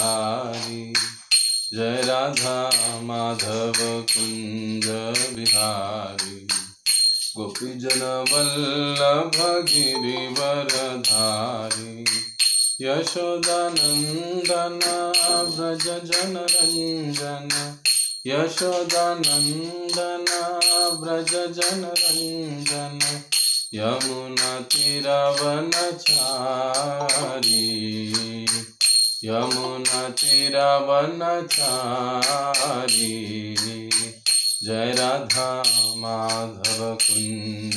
बिहारी। जय राधा माधव कुंज बिहारी। गोपीजन वल्लभ गिरिवरधारी। यशोदानंदन व्रज जनरंजन। यशोदानंदन व्रज जनरंजन। यमुना तीरवनचारी। यमुना तीरवनचारी। जय राधा माधव कुंज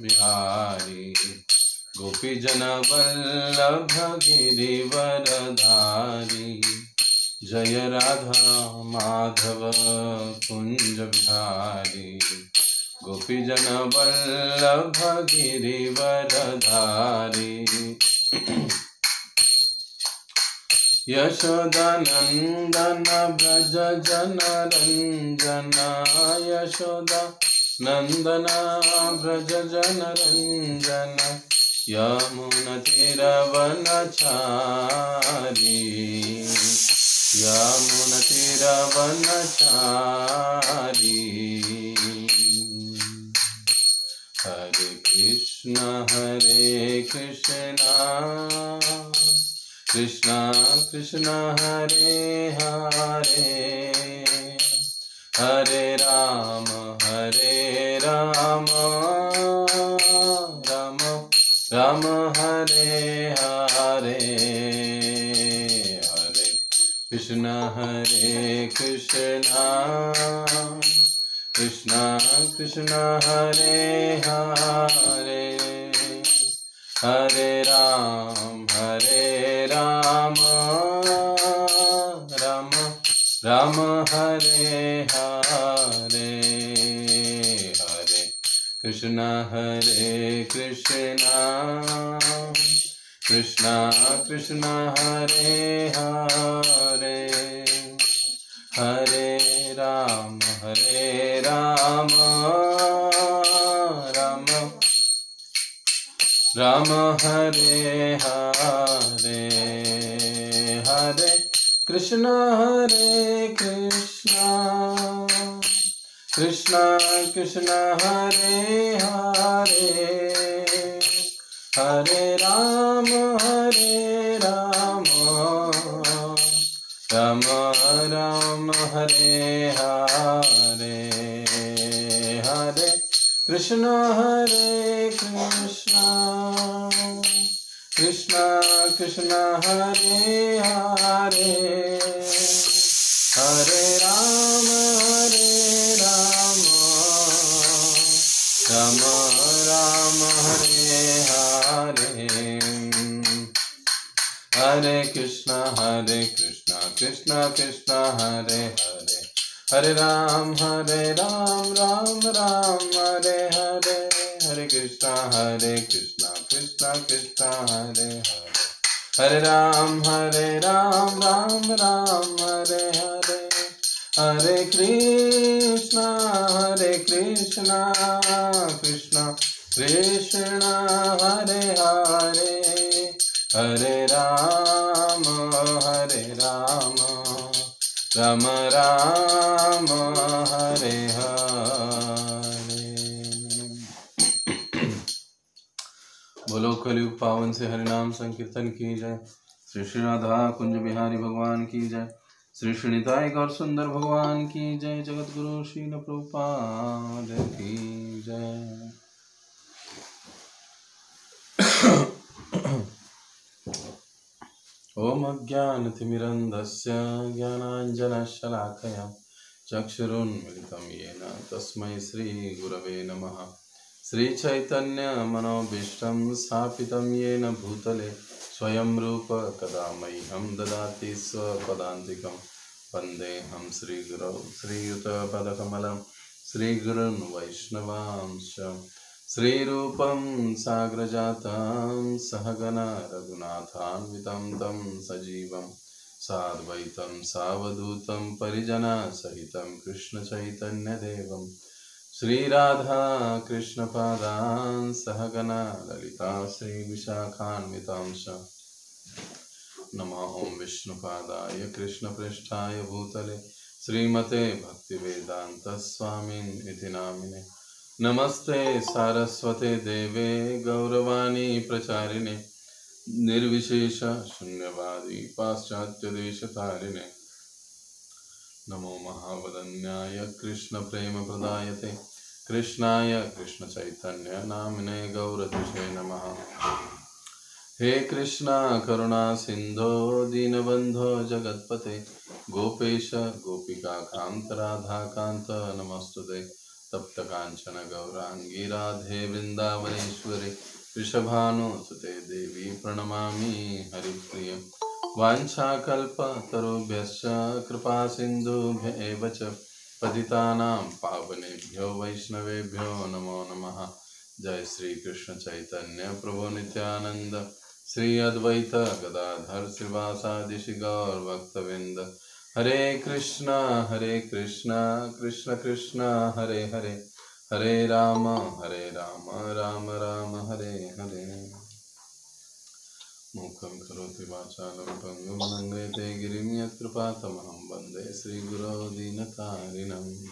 बिहारी। गोपीजन वल्लभ गिरिवरधारी। जय राधा माधव कुंज बिहारी। गोपीजन वल्लभ गिरिवरधारी। यशोदानंदन व्रज जनरंजन। यशोदानंदन व्रज जनरंजन। यमुनतीरवनचारी। यमुनतीरवनचारी। हरे कृष्ण कृष्ण कृष्ण हरे हरे। हरे राम राम राम हरे हरे। हरे कृष्ण कृष्ण कृष्ण हरे हरे। हरे राम राम राम हरे हरे। हरे कृष्ण कृष्ण कृष्ण हरे हरे। हरे राम राम राम हरे हरे। हरे कृष्ण कृष्ण कृष्ण हरे हरे। हरे राम राम राम हरे हरे। हरे कृष्ण कृष्ण कृष्ण हरे हरे। हरे राम राम राम हरे हरे। हरे कृष्ण कृष्ण कृष्ण हरे हरे। हरे राम राम राम हरे हरे। हरे कृष्ण कृष्ण कृष्ण हरे हरे। हरे राम राम राम हरे हरे। हरे कृष्ण कृष्ण कृष्ण हरे हरे। हरे राम राम राम हरे हरे। बोलो कलयुग पावन से हरिनाम संकीर्तन की जय। श्री श्री राधा कुंज बिहारी भगवान की जय। श्री श्री निताई गौर सुंदर भगवान की जय। जगत गुरु श्रील प्रभुपाद की जय। ओम अज्ञानतिमिरन्धस्य ज्ञानाञ्जनशलाकया चक्षुरुन्मिलितं येन तस्मै श्रीगुरवे नमः। श्रीचैतन्यमनोभीष्टं स्थापितं येन भूतले स्वयं रूप कदा मह्यं ददाति स्वपदान्तिकं। वन्देऽहं श्रीगुरौ श्रीयुतपदकमलं श्रीगुरुन् वैष्णवांश्च। श्रीरूपं साग्रजातं सहगण रघुनाथान्वितं तं सजीवं साद्वैतं सावधूतं परिजनसहितं कृष्णचैतन्यदेवं श्रीराधा कृष्णपादान् सहगण ललिता श्रीविशाखान्वितांश्च। नमः ओं विष्णुपादाय कृष्णपृष्ठाय भूतले श्रीमते भक्तिवेदांत स्वामिन् इति नामिने। नमस्ते सारस्वते देवे गौरवाणी प्रचारिणे निर्विशेष शून्यवादी पाश्चात्यदेशतारिणे। नमो महावदन्याय कृष्ण प्रेम प्रदायते कृष्णाय कृष्ण चैतन्य नामिने गौरतिषे नमः। हे कृष्णा करुणा सिंधो दीनबंधो जगत्पते गोपेश गोपिका कांत राधा कांत नमस्तुते। तप्त कांचन गौरांगी राधे वृंदावनेश्वरी वृषभानुसुते देवी प्रणमामि हरिप्रिय। वाञ्छाकल्पतरुभ्यश्च कृपा सिन्धुभ्य एव च पतितानां पावनेभ्यो वैष्णवेभ्यो नमो नमः। जय श्री कृष्ण चैतन्य प्रभु नित्यानंद श्री अद्वैत गदाधर श्रीवासादि गौर भक्तवृंद। हरे कृष्णा कृष्ण कृष्ण हरे हरे हरे राम राम राम हरे हरे। मूकं करोति वाचालं पङ्गुं लङ्घयते गिरिं यत्कृपातमहं वन्दे श्रीगुरो दीनतारिणम्।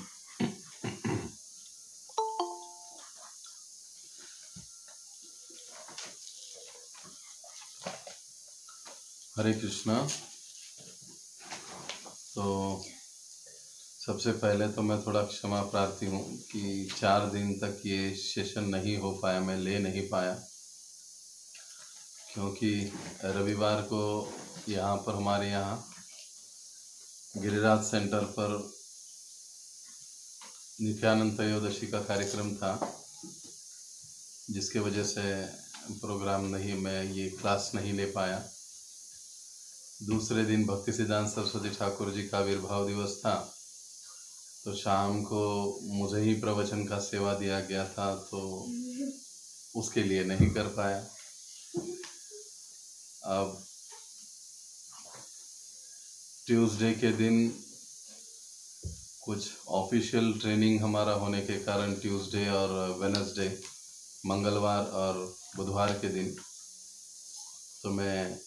हरे कृष्णा। तो सबसे पहले तो मैं थोड़ा क्षमा प्रार्थी हूँ कि 4 दिन तक ये सेशन नहीं हो पाया, मैं ले नहीं पाया, क्योंकि रविवार को यहाँ पर हमारे यहाँ गिरिराज सेंटर पर नित्यानंद त्रयोदशी का कार्यक्रम था, जिसके वजह से प्रोग्राम नहीं, मैं ये क्लास नहीं ले पाया। दूसरे दिन भक्ति सिद्धांत सरस्वती ठाकुर जी का आविर्भाव दिवस था, तो शाम को मुझे ही प्रवचन का सेवा दिया गया था, तो उसके लिए नहीं कर पाया। अब ट्यूसडे के दिन कुछ ऑफिशियल ट्रेनिंग हमारा होने के कारण ट्यूसडे और वेडनेसडे, मंगलवार और बुधवार के दिन तो मैं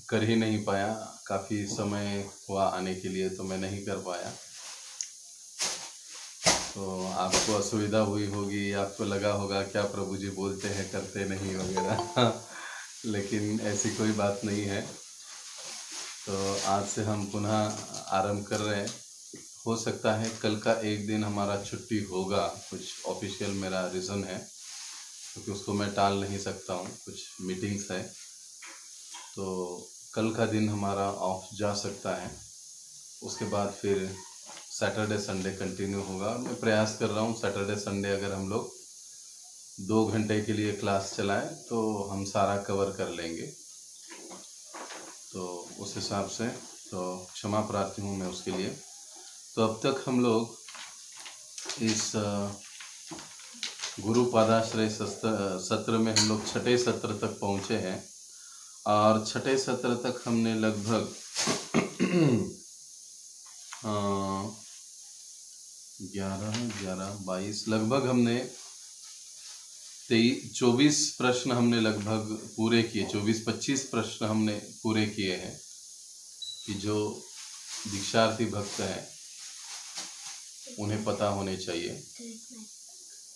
कर ही नहीं पाया। काफ़ी समय हुआ आने के लिए, तो मैं नहीं कर पाया। तो आपको असुविधा हुई होगी, आपको लगा होगा क्या प्रभु जी बोलते हैं करते नहीं वगैरह लेकिन ऐसी कोई बात नहीं है। तो आज से हम पुनः आरंभ कर रहे हैं। हो सकता है कल का एक दिन हमारा छुट्टी होगा, कुछ ऑफिशियल मेरा रीज़न है, क्योंकि उसको मैं टाल नहीं सकता हूँ, कुछ मीटिंग्स है, तो कल का दिन हमारा ऑफ जा सकता है। उसके बाद फिर सैटरडे संडे कंटिन्यू होगा। मैं प्रयास कर रहा हूँ सैटरडे संडे अगर हम लोग 2 घंटे के लिए क्लास चलाएं तो हम सारा कवर कर लेंगे। तो उस हिसाब से तो क्षमा प्रार्थी हूँ मैं उसके लिए। तो अब तक हम लोग इस गुरु पादाश्रय सत्र में हम लोग 6ठे सत्र तक पहुँचे हैं, और 6ठे सत्र तक हमने लगभग 11-22 लगभग हमने 24 प्रश्न हमने लगभग पूरे किए। 24-25 प्रश्न हमने पूरे किए हैं कि जो दीक्षार्थी भक्त हैं उन्हें पता होने चाहिए।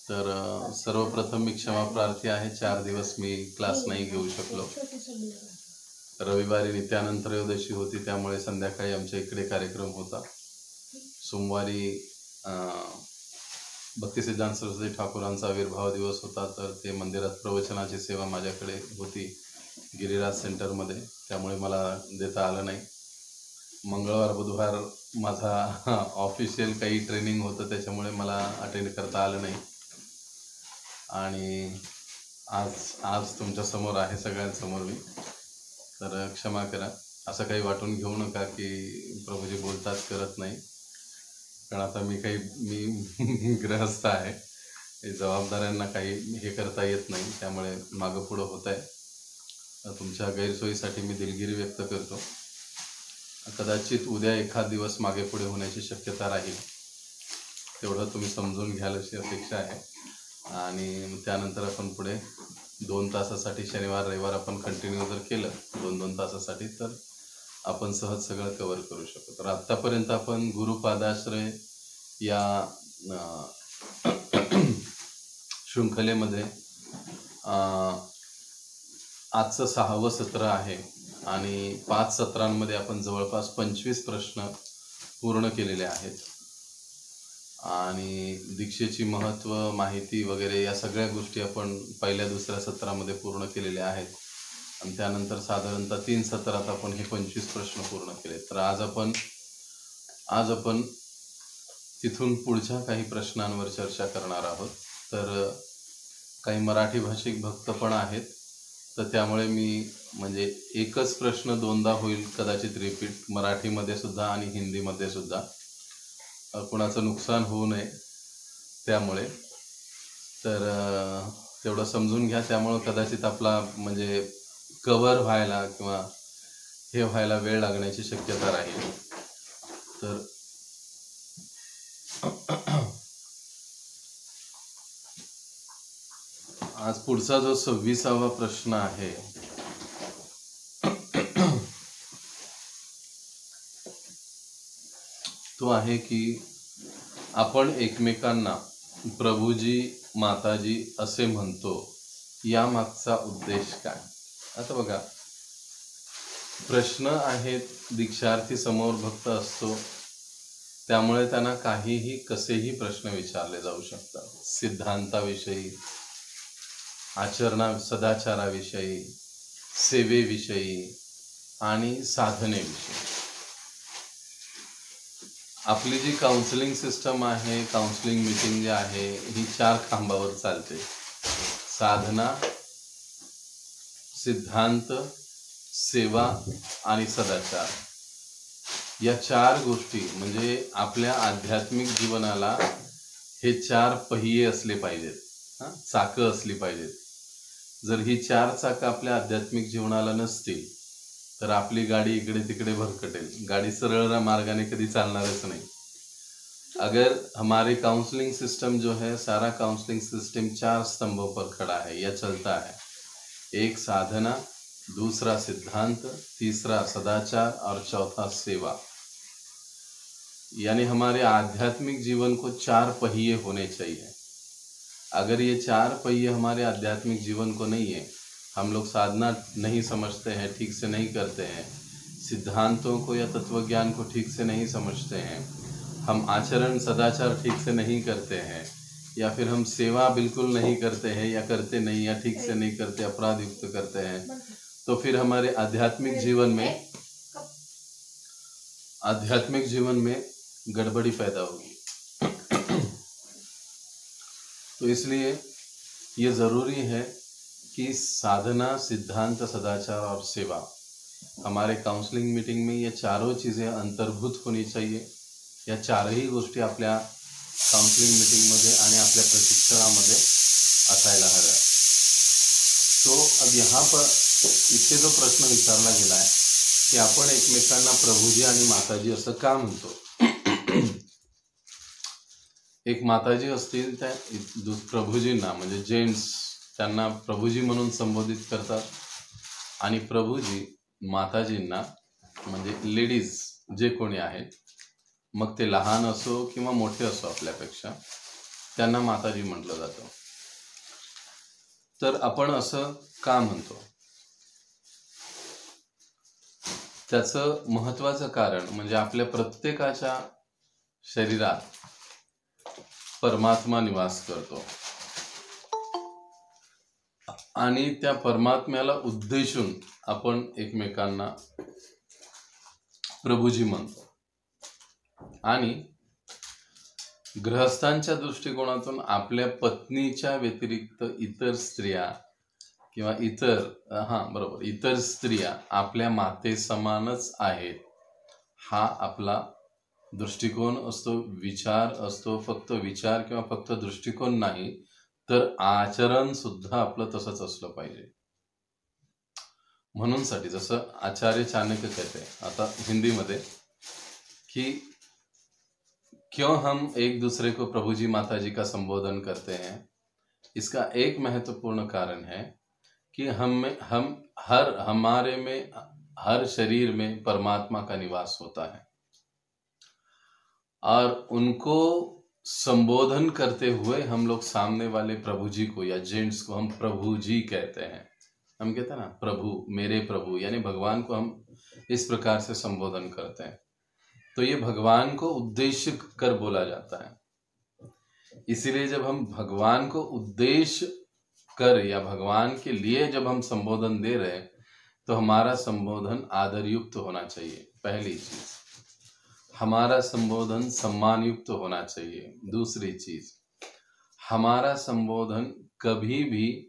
तर सर्वप्रथम मी क्षमा प्रार्थी आहे, 4 दिवस मी क्लास नाही घेऊ शकलो। रविवारी नित्यानंद त्रयोदशी होती, त्यामुळे संध्याकाळी आमच्या इकडे कार्यक्रम होता। सोमवारी भक्ती सिद्धांत सरस्वती ठाकुरांचा आविर्भाव दिवस होता, तर ते मंदिरात प्रवचनाची सेवा माझ्याकडे होती गिरिराज सेंटरमध्ये, त्यामुळे मला देता आलं नाही। मंगळवार बुधवार माझा ऑफिशियल काही ट्रेनिंग होतं, त्याच्यामुळे मला अटेंड करता आलं नाही। आणि आज तुमच्या समोर आहे, सगळ्यांसमोर मी, तर क्षमा करा। असं काही वाटून घेऊ नका की प्रभूजी बोलतात करत नाही, कारण आता मी गृहस्थ आहे, जबाबदाऱ्यांना काही हे करता येत नाही, त्यामुळे मागं पुढं होत आहे। तुमच्या गैरसोयीसाठी मी दिलगिरी व्यक्त करतो। कदाचित उद्या एखाद दिवस मागे पुढे होण्याची शक्यता राहील, तेवढं तुम्ही समजून घ्याल अशी अपेक्षा आहे। आणि त्यानंतर आपण पुढे 2 तासासाठी शनिवार रविवार आपण कंटिन्यू जर केलं 2-2 तासासाठी, तर आपण सहज सगळं कव्हर करू शकतो. तर आत्तापर्यंत आपण गुरुपादाश्रय या शृंखलेमध्ये आजचं 6वं सत्र आहे आणि 5 सत्रांमध्ये आपण जवळपास 25 प्रश्न पूर्ण केलेले आहेत आणि दीक्षेची महत्त्व, माहिती वगैरे या सगळ्या गोष्टी आपण पहिल्या दुसऱ्या सत्रामध्ये पूर्ण केलेल्या आहेत आणि त्यानंतर साधारणतः 3 सत्रात आपण हे 25 प्रश्न पूर्ण केले. तर आज आपण तिथून पुढच्या काही प्रश्नांवर चर्चा करणार आहोत. तर काही मराठी भाषिक भक्त पण आहेत, तर त्यामुळे मी म्हणजे एकच प्रश्न 2दा होईल कदाचित रिपीट, मराठीमध्ये सुद्धा आणि हिंदीमध्ये सुद्धा, कुणाचं नुकसान होऊ नये त्यामुळे. तर तेवढं समजून घ्या. त्यामुळं कदाचित आपला म्हणजे कव्हर व्हायला किंवा हे व्हायला वेळ लागण्याची शक्यता राहील. तर आज पुढचा जो 26वा प्रश्न आहे तो आहे की आपण एकमेकांना प्रभूजी माताजी असे म्हणतो, यामागचा उद्देश काय? आता बघा, प्रश्न आहेत, दीक्षार्थी समोर भक्त असतो त्यामुळे त्यांना काहीही कसेही प्रश्न विचारले जाऊ शकतात. सिद्धांताविषयी, सदाचाराविषयी, सेवेविषयी आणि साधनेविषयी. आपली जी काउन्सिलिंग सिस्टम आहे, काउन्सिलिंग मीटिंग जी आहे, ही 4 खांबावर चालते. साधना, सिद्धांत, सेवा आणि सदाचार या 4 गोष्टी म्हणजे आपल्या आध्यात्मिक जीवनाला हे 4 पहिये असले पाहिजेत, चाकं असली पाहिजेत. जर ही 4 चाकं आपल्या आध्यात्मिक जीवनाला नसतील तर आपली गाडी इकडे तिकडे भरकटेल. गाडी सरळ मार्गाने कधी चालणारच नाही. अगर हमारी काउंसलिंग सिस्टम जो है, सारा काउंसलिंग सिस्टम 4 स्तंभों पर खड़ा है या चलता है. एक साधना, दूसरा सिद्धांत, तीसरा सदाचार और चौथा सेवा. यानी हमारे आध्यात्मिक जीवन को 4 पहिए होने चाहिए. अगर ये 4 पहिए हमारे आध्यात्मिक जीवन को नहीं है, हम लोग साधना नहीं समझते हैं, ठीक से नहीं करते हैं, सिद्धांतों को या तत्वज्ञान को ठीक से नहीं समझते हैं, हम आचरण सदाचार ठीक से नहीं करते हैं, या फिर हम सेवा बिल्कुल नहीं करते हैं या करते नहीं या ठीक से नहीं करते, अपराध युक्त करते हैं, तो फिर हमारे आध्यात्मिक जीवन में गड़बड़ी पैदा होगी. तो इसलिए ये ज़रूरी है कि साधना, सिद्धांत, सदाचार और सेवा हमारे काउंसलिंग मीटिंग में ये 4 चीज़ें अंतर्भूत होनी चाहिए. या 4ही गोष्टी आपल्या काउंसलिंग मीटिंगमध्ये आणि आपल्या प्रशिक्षणामध्ये असायला हव्या. तो अब यहाँ पर इथे जो प्रश्न विचारला गेला आहे की आपण एकमेकांना प्रभूजी आणि माताजी असं का म्हणतो. एक माताजी असतील, त्या प्रभूजींना म्हणजे जेंट्स त्यांना प्रभूजी म्हणून संबोधित करतात आणि प्रभूजी माताजींना म्हणजे लेडीज जे कोणी आहेत, मग ते लहान असो किंवा मोठे असो आपल्यापेक्षा, त्यांना माताजी म्हटलं जातं. तर आपण असं का म्हणतो, त्याचं महत्त्वाचं कारण म्हणजे आपल्या प्रत्येकाच्या शरीरात परमात्मा निवास करतो आणि त्या परमात्म्याला उद्देशून आपण एकमेकांना प्रभूजी म्हणतो. आणि गृहस्थांच्या दृष्टिकोनातून आपल्या पत्नीच्या व्यतिरिक्त इतर स्त्रिया किंवा इतर स्त्रिया आपल्या माते समानच आहेत, हा आपला दृष्टिकोन असतो, विचार असतो. फक्त विचार किंवा फक्त दृष्टिकोन नाही, तर आचरण सुद्धा आपलं तसंच असलं पाहिजे. म्हणून साठी जसं आचार्य चाणक्य कहते आता हिंदी मध्ये कि क्यों हम एक दूसरे को प्रभुजी माताजी का संबोधन करते हैं, इसका एक महत्वपूर्ण कारण है कि हमारे में हर शरीर में परमात्मा का निवास होता है, और उनको संबोधन करते हुए हम लोग सामने वाले प्रभु जी को या जेंट्स को हम प्रभु जी कहते हैं। हम कहते हैं ना प्रभु, मेरे प्रभु, यानी भगवान को हम इस प्रकार से संबोधन करते हैं। तो ये भगवान को उद्देश्य कर बोला जाता है। इसीलिए जब हम भगवान को उद्देश्य कर या भगवान के लिए जब हम संबोधन दे रहे हैं, तो हमारा संबोधन आदर युक्त होना चाहिए। पहली चीज, हमारा संबोधन सम्मान युक्त होना चाहिए। दूसरी चीज, हमारा संबोधन कभी भी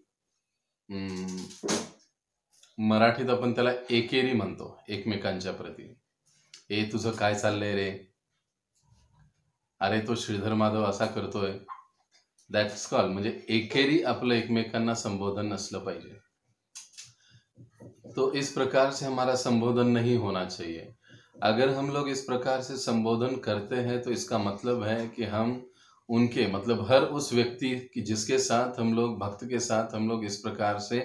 मराठीत आपण त्याला एकेरी म्हणतो एकमेकांच्या प्रती। ए तुझं काय चाललंय रे, अरे तो श्रीधर माधव असा करतोय, दॅट्स कॉल, म्हणजे एकेरी आपलं एकमेकांना संबोधन नसलं पाहिजे। तो इस प्रकार से हमारा संबोधन नहीं होना चाहिए। अगर हम लोग इस प्रकार से संबोधन करते हैं तो इसका मतलब है कि हम उनके मतलब हर उस व्यक्ति की जिसके साथ हम लोग भक्त के साथ हम लोग इस प्रकार से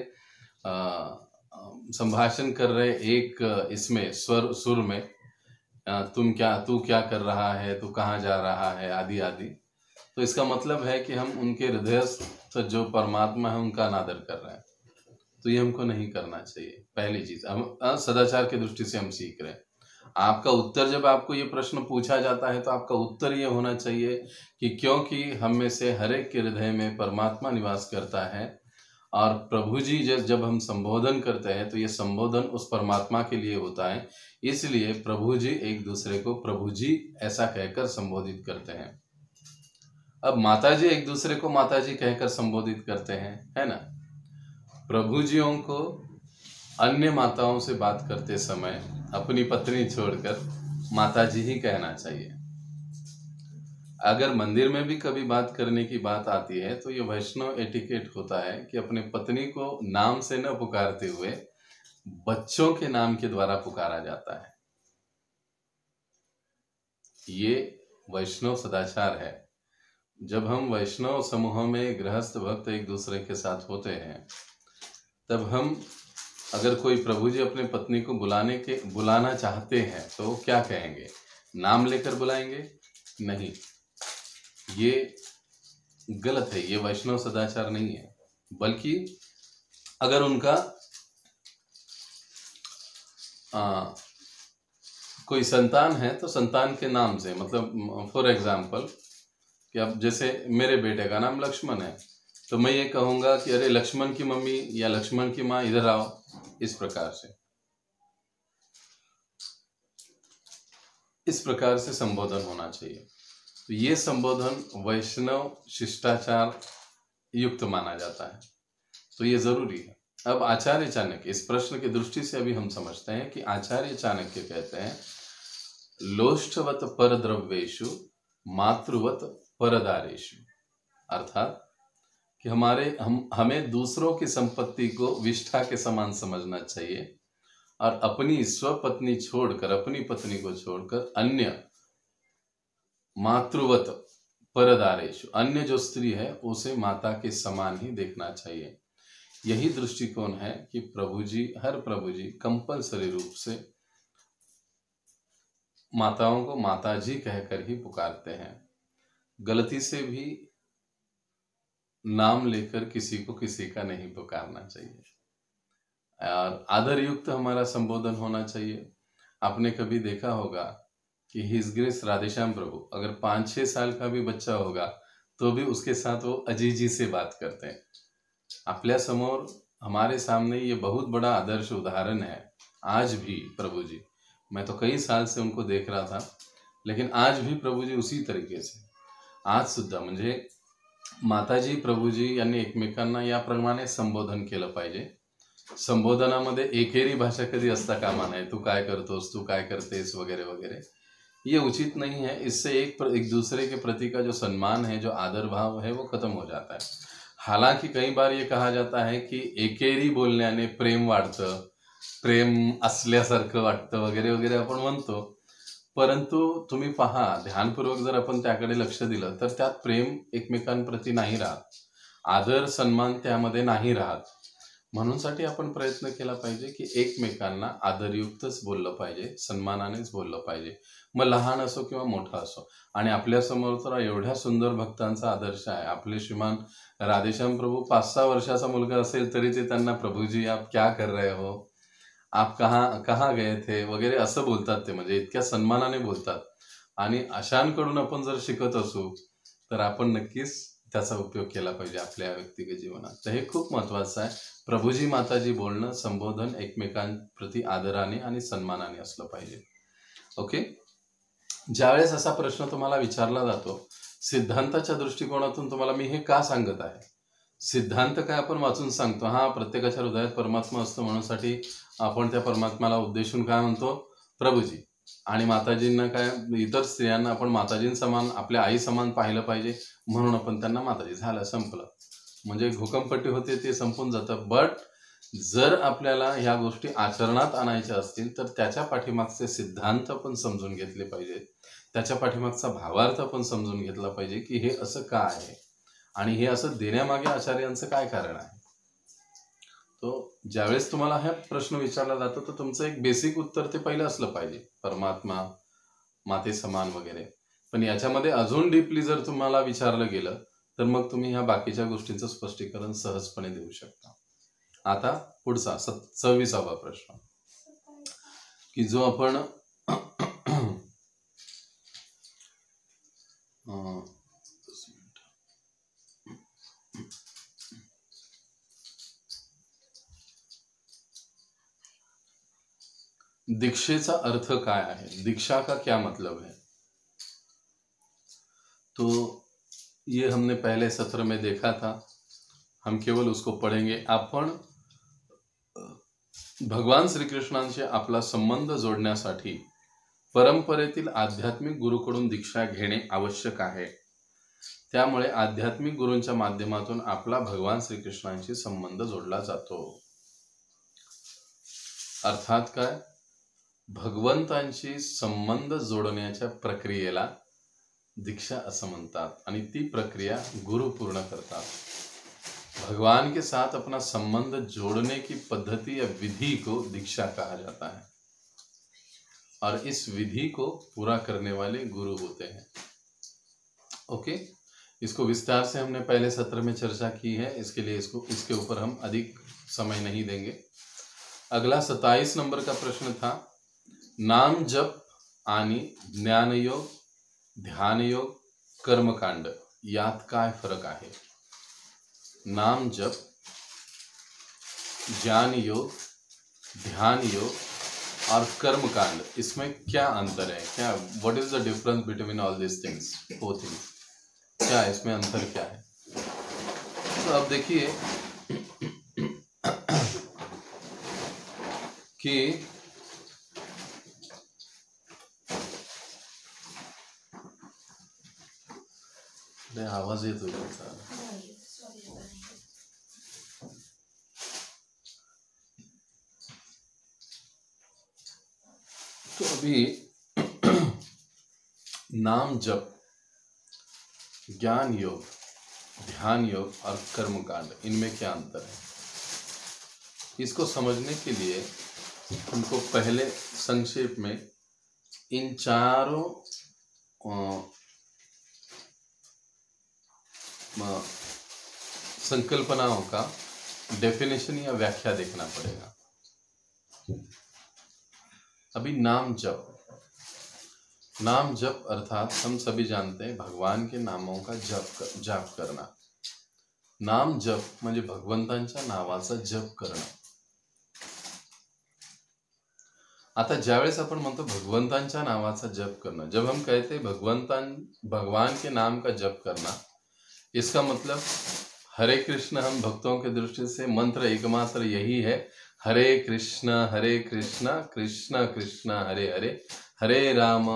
संभाषण कर रहे, एक इसमें सुर में तू क्या कर रहा है, तू कहाँ जा रहा है, आदि आदि। तो इसका मतलब है कि हम उनके हृदयस्थ जो परमात्मा है उनका अनादर कर रहे हैं। तो ये हमको नहीं करना चाहिए। पहली चीज हम सदाचार की दृष्टि से हम सीख रहे हैं। आपका उत्तर, जब आपको ये प्रश्न पूछा जाता है तो आपका उत्तर ये होना चाहिए कि क्योंकि हम में से हर एक के हृदय में परमात्मा निवास करता है, और प्रभु जी जब हम संबोधन करते हैं तो ये संबोधन उस परमात्मा के लिए होता है। इसलिए प्रभु जी एक दूसरे को प्रभु जी ऐसा कहकर संबोधित करते हैं। अब माता जी एक दूसरे को माता जी कहकर संबोधित करते हैं, है ना। प्रभु जियों को अन्य माताओं से बात करते समय अपनी पत्नी छोड़कर माता जी ही कहना चाहिए। अगर मंदिर में भी कभी बात करने की बात आती है तो ये वैष्णव एटिकेट होता है कि अपने पत्नी को नाम से न पुकारते हुए बच्चों के नाम के द्वारा पुकारा जाता है। ये वैष्णव सदाचार है। जब हम वैष्णव समूह में गृहस्थ भक्त एक दूसरे के साथ होते हैं, तब हम अगर कोई प्रभु जी अपने पत्नी को बुलाना चाहते हैं तो क्या कहेंगे? नाम लेकर बुलाएंगे? नहीं, ये गलत है, ये वैष्णव सदाचार नहीं है। बल्कि अगर उनका कोई संतान है तो संतान के नाम से, मतलब फॉर एग्जाम्पल कि अब जैसे मेरे बेटे का नाम लक्ष्मण है तो मैं ये कहूंगा कि अरे लक्ष्मण की मम्मी या लक्ष्मण की माँ इधर आओ, इस प्रकार से संबोधन होना चाहिए। तो ये संबोधन वैष्णव शिष्टाचार युक्त माना जाता है, तो ये जरूरी है। अब आचार्य चाणक्य, इस प्रश्न की दृष्टि से अभी हम समझते हैं कि आचार्य चाणक्य कहते हैं लोष्टवत परद्रव्येषु मातृवत परदारेषु, अर्थात कि हमें दूसरों की संपत्ति को विष्ठा के समान समझना चाहिए, और अपनी स्वपत्नी छोड़कर, अपनी पत्नी को छोड़कर अन्य मातृवत परदारेषु, अन्य जो स्त्री है उसे माता के समान ही देखना चाहिए। यही दृष्टिकोण है कि हर प्रभु जी कंपलसरी रूप से माताओं को माता जी कहकर ही पुकारते हैं। गलती से भी नाम लेकर किसी को किसी का नहीं पुकारना चाहिए, और आदर युक्त हमारा संबोधन होना चाहिए। आपने कभी देखा होगा कि हिज ग्रेस राधेश्याम प्रभु अगर 5-6 साल का भी बच्चा होगा तो भी उसके साथ वो अजीजी से बात करते हैं। आपल्या समोर, हमारे सामने ये बहुत बड़ा आदर्श उदाहरण है। आज भी प्रभु जी, मैं तो कई साल से उनको देख रहा था, लेकिन आज भी प्रभु जी उसी तरीके से आज सुद्धा म्हणजे माताजी प्रभुजी यांनी एकमेकांना याप्रमाणे संबोधन केलं पाहिजे। संबोधनामध्ये एकेरी भाषा कधी असता कामा नये, तू काय करतोस, तू काय करतेस, वगैरह वगैरह, ये उचित नहीं है। इससे एक दूसरे के प्रति का जो सम्मान है, जो आदर भाव है, वो खत्म हो जाता है। हालांकि कई बार ये कहा जाता है कि एकेरी बोलण्याने प्रेम वाढतं, प्रेम असल्यासारखं वाटतं, वगैरे वगैरे आपण म्हणतो, परंतु तुम्ही पहा, ध्यानपूर्वक जर आपण त्याकडे लक्ष दिलं तर त्यात प्रेम एकमेकांप्रती नाही राहत, आदर सन्मान त्यामध्ये नाही राहत। म्हणूनसाठी आपण प्रयत्न केला पाहिजे की एकमेकांना आदरयुक्तच बोललं पाहिजे, सन्मानानेच बोललं पाहिजे, मग लहान असो किंवा मोठा असो. आणि आपल्यासमोर तर एवढ्या सुंदर भक्तांचा आदर्श आहे. आपले श्रीमान राधेश्याम प्रभू 5-6 वर्षाचा मुलगा असेल तरी ते त्यांना प्रभूजी आप क्या कर रहे हो, आप कहाँ कहाँ गए थे वगैरे असं बोलतात ते, म्हणजे इतक्या सन्मानाने बोलतात. आणि अशांकडून आपण जर शिकत असू तर आपण नक्कीच त्याचा उपयोग केला पाहिजे आपल्या व्यक्तिगत जीवनात. तर हे खूप महत्वाचं आहे. प्रभूजी माताजी बोलणं, संबोधन एकमेकांप्रती आदराने आणि सन्मानाने असलं पाहिजे. ओके. ज्यावेळेस असा प्रश्न तुम्हाला विचारला जातो सिद्धांताच्या दृष्टिकोनातून, तुम्हाला मी हे का सांगत आहे, सिद्धांत काय आपण वाचून सांगतो, हा प्रत्येकाच्या हृदयात परमात्मा असतो म्हणूनसाठी आपण त्या परमात्म्याला उद्देशून काय म्हणतो, प्रभूजी. आणि माताजींना काय, इतर स्त्रियांना आपण माताजींसमान, आपल्या आई समान पाहिलं पाहिजे म्हणून आपण त्यांना माताजी, झालं, संपलं. म्हणजे घोकंपट्टी होते, ते संपून जातं. बट जर आपल्याला ह्या गोष्टी आचरणात आणायच्या असतील तर त्याच्या पाठीमागचे सिद्धांत पण समजून घेतले पाहिजेत, त्याच्या पाठीमागचा भावार्थ पण समजून घेतला पाहिजे की हे असं का आहे आणि हे असं देण्यामागे आचार्यांचं काय कारण आहे. तो ज्यावेळेस तुम्हाला हा प्रश्न विचारला जातो तर तुमचं एक बेसिक उत्तर ते पहिलं असलं पाहिजे, परमात्मा, माते समान वगैरे. पण याच्यामध्ये अजून डीपली जर तुम्हाला विचारलं गेलं तर मग तुम्ही ह्या बाकीच्या गोष्टींचं स्पष्टीकरण सहजपणे देऊ शकता. आता पुढचा 26वा प्रश्न की जो आपण दीक्षेचा अर्थ काय आहे, दीक्षा का क्या मतलब है, तो ये हमने पहले सत्र में देखा था. हम केवल उसको पढ़ेंगे. आपण भगवान श्रीकृष्णांशी आपला संबंध जोडण्यासाठी परंपरेतील आध्यात्मिक गुरुकडून दीक्षा घेणे आवश्यक आहे. त्यामुळे आध्यात्मिक गुरूंच्या माध्यमातून आपला भगवान श्रीकृष्णांशी संबंध जोडला जातो. अर्थात काय, भगवंतांशी संबंध जोडण्याच्या प्रक्रियेला दीक्षा असं म्हणतात आणि ती प्रक्रिया गुरु पूर्ण करतात. भगवान के साथ अपना संबंध जोड़ने की पद्धति या विधि को दीक्षा कहा जाता है और इस विधि को पूरा करने वाले गुरु होते हैं. ओके. इसको विस्तार से हमने पहले सत्र में चर्चा की है, इसके लिए इसके ऊपर हम अधिक समय नहीं देंगे. अगला 27 नंबर का प्रश्न था, नाम जप आणि ज्ञानयोग, ध्यानयोग, कर्मकांड यात काय फरक आहे. नाम जप, ज्ञान योग, ध्यान योग और कर्मकांड, इसमें क्या अंतर है, क्या, what is the difference between all this things, four things, क्या इसमें अंतर क्या है. तो अब देखिए कि आवाज येतो त्याचा. तो अभी नाम जप, ज्ञान योग, ध्यान योग और कर्मकांड, इनमें क्या अंतर है, इसको समझने के लिए हमको पहले संक्षेप में इन चारों संकल्पनाओं का डेफिनेशन या व्याख्या देखना पड़ेगा. अभी नाम जप, नाम जप अर्थात हम सभी जानते हैं भगवान के नामों का जाप करना. नाम जप म्हणजे भगवंतांच्या नावाचा जप करणं. आता ज्यावेळेस आपण म्हणतो भगवंतांच्या नावाचा जप करणं, जब हम कहते भगवान के नाम का जप करना, इसका मतलब हरे कृष्ण, हम भक्तों के दृष्टि से मंत्र एकमात्र यही है, हरे कृष्ण कृष्ण कृष्ण हरे हरे, हरे राम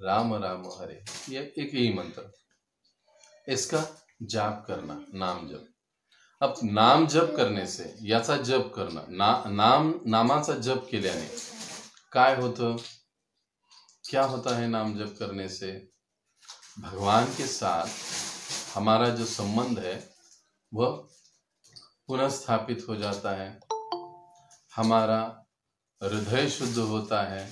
राम राम हरे, ये एक ही मंत्र, इसका जाप करना, नाम जप. अब नाम जप करने से, याचा जप करणं, नामाचा जप केल्याने काय होतं, क्या होता है नाम जप करने से, भगवान के साथ हमारा जो संबंध है वह पुनः स्थापित हो जाता है, हमारा हृदय शुद्ध होता है,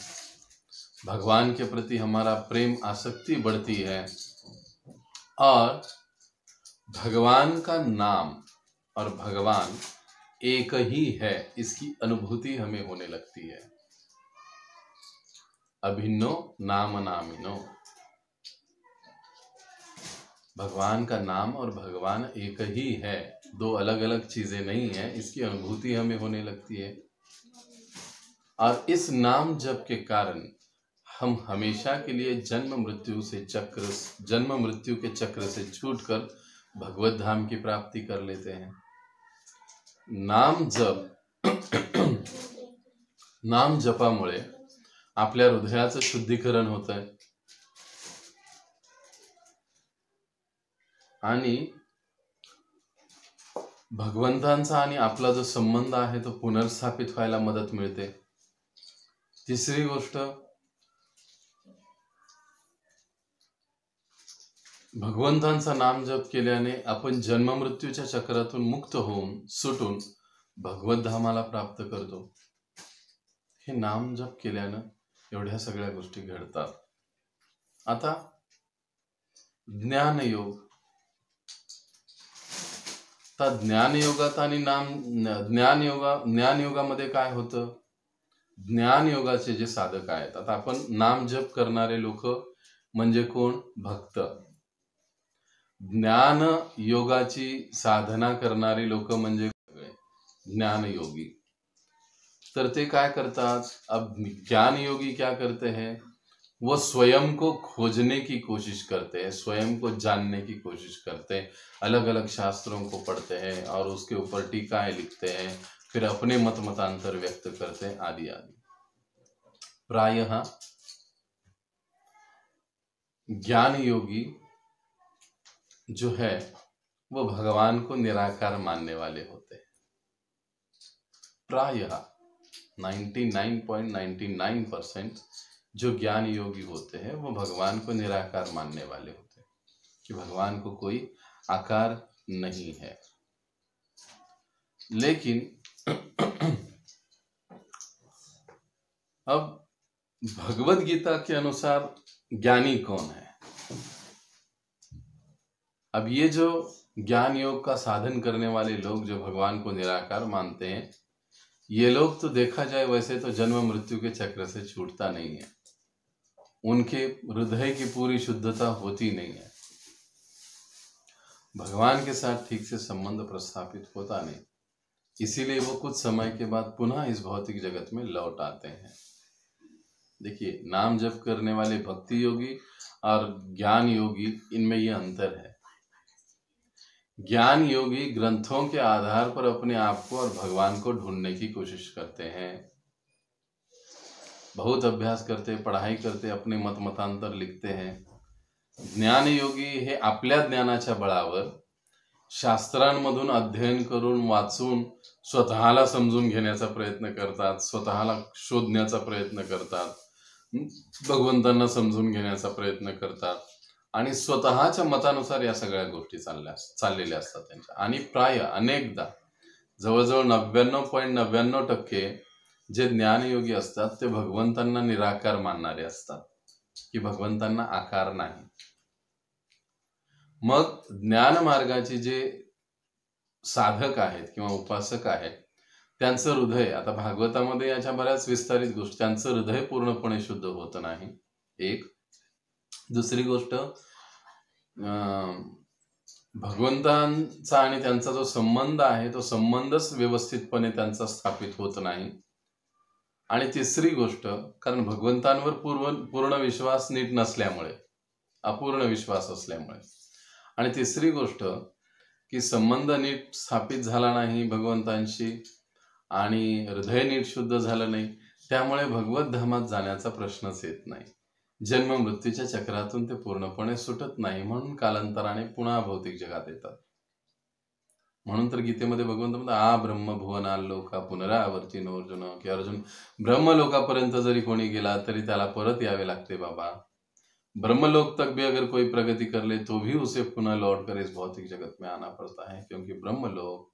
भगवान के प्रति हमारा प्रेम आसक्ति बढ़ती है और भगवान का नाम और भगवान एक ही है इसकी अनुभूति हमें होने लगती है। अभिन्नो नाम नामिनो, भगवान का नाम और भगवान एक ही है, दो अलग अलग चीजें नहीं है, इसकी अनुभूति हमें होने लगती है। और इस नाम जप के कारण हम हमेशा के लिए जन्म मृत्यु के चक्र से छूटकर भगवत धाम की प्राप्ति कर लेते हैं। नाम जपामुळे आपल्या हृदयाचं शुद्धीकरण होत आहे आणि भगवंतांचा आणि आपला जो संबंध आहे तो पुनर्स्थापित व्हायला मदत मिळते। तिसरी गोष्ट, भगवंतांचा नाम जप केल्याने आपण जन्म मृत्यूच्या चक्रातून मुक्त होऊन सुटून भगवत धामाला प्राप्त करतो। हे नाम जप केल्यानं एवढ्या सगळ्या गोष्टी घडतात। आता ज्ञानयोग, तर ज्ञानयोगात आणि ज्ञानयोगामध्ये काय होतं, ज्ञानयोगाचे जे साधक आहेत, आता आपण नाम जप करणारे लोक म्हणजे कोण, भक्त। ज्ञान योगाची साधना करणारी लोक म्हणजे ज्ञानयोगी। तर ते काय करतात, अब ज्ञान योगी क्या करते हैं, वो स्वयं को खोजने की कोशिश करते हैं, स्वयं को जानने की कोशिश करते हैं, अलग अलग शास्त्रों को पढ़ते हैं और उसके ऊपर टीकाएं लिखते हैं, फिर अपने मतांतर व्यक्त करते हैं आदि आदि। प्रायः ज्ञान योगी जो है वो भगवान को निराकार मानने वाले होते हैं। प्रायः 99.99% जो ज्ञान योगी होते हैं वो भगवान को निराकार मानने वाले होते हैं कि भगवान को कोई आकार नहीं है। लेकिन अब भगवत गीता के अनुसार ज्ञानी कौन है। अब ये जो ज्ञान योग का साधन करने वाले लोग जो भगवान को निराकार मानते हैं, ये लोग तो देखा जाए वैसे तो जन्म मृत्यु के चक्र से छूटता नहीं है, उनके हृदय की पूरी शुद्धता होती नहीं है, भगवान के साथ ठीक से संबंध प्रस्थापित होता नहीं, इसीलिए वो कुछ समय के बाद पुनः इस भौतिक जगत में लौट आते हैं। देखिए, नाम जप करने वाले भक्ति योगी और ज्ञान योगी, इनमें ये अंतर है। ज्ञान योगी ग्रंथों के आधार पर अपने आप को और भगवान को ढूंढने की कोशिश करते हैं, बहुत अभ्यास करते, पढ़ाई करते, अपने मतांतर लिखते हैं। ज्ञान योगी हे आपल्या ज्ञानाच्या बळावर शास्त्रांमधून अध्ययन करून वाचून स्वतःला समजून घेण्याचा प्रयत्न करतात, स्वतःला शोधण्याचा प्रयत्न करतात, भगवंतांना समजून घेण्याचा प्रयत्न करतात आणि स्वतःच्या मतानुसार या सगळ्या गोष्टी चाललेल्या असतात त्यांच्या। आणि अनेकदा जवळजवळ 99.99% जे ज्ञानयोगी असतात ते भगवंतांना निराकार मानणारे असतात की भगवंतांना आकार नाही। मग ज्ञान मार्गाचे जे साधक आहेत किंवा उपासक आहेत त्यांचं हृदय, आता भागवतामध्ये याच्या बऱ्याच विस्तारित गोष्टी, त्यांचं हृदय पूर्णपणे शुद्ध होत नाही, एक। दुसरी गोष्ट, भगवंतांचा आणि त्यांचा जो संबंध आहे तो संबंधच व्यवस्थितपणे त्यांचा स्थापित होत नाही। आणि तिसरी गोष्ट, कारण भगवंतांवर पूर्ण विश्वास नीट नसल्यामुळे, अपूर्ण विश्वास असल्यामुळे। आणि तिसरी गोष्ट की संबंध नीट स्थापित झाला नाही भगवंतांशी आणि हृदय नीट शुद्ध झालं नाही, त्यामुळे भगवत धामात जाण्याचा प्रश्नच येत नाही, जन्म मृत्यूच्या चक्रातून ते पूर्णपणे सुटत नाही, म्हणून कालांतराने पुन्हा भौतिक जगात येतात। म्हणून तर गीतेमध्ये भगवंत म्हणतात, आ ब्रह्मभुवनाल्लोका पुनरावर्तिनो अर्जुन, की अर्जुन, ब्रह्मलोकापर्यंत जरी कोणी गेला तरी त्याला परत यावे लागते बाबा। ब्रह्मलोक तक भी अगर कोई प्रगति कर ले तो भी उसे पुनः लौट कर इस भौतिक जगत में आना पड़ता है, क्योंकि ब्रह्मलोक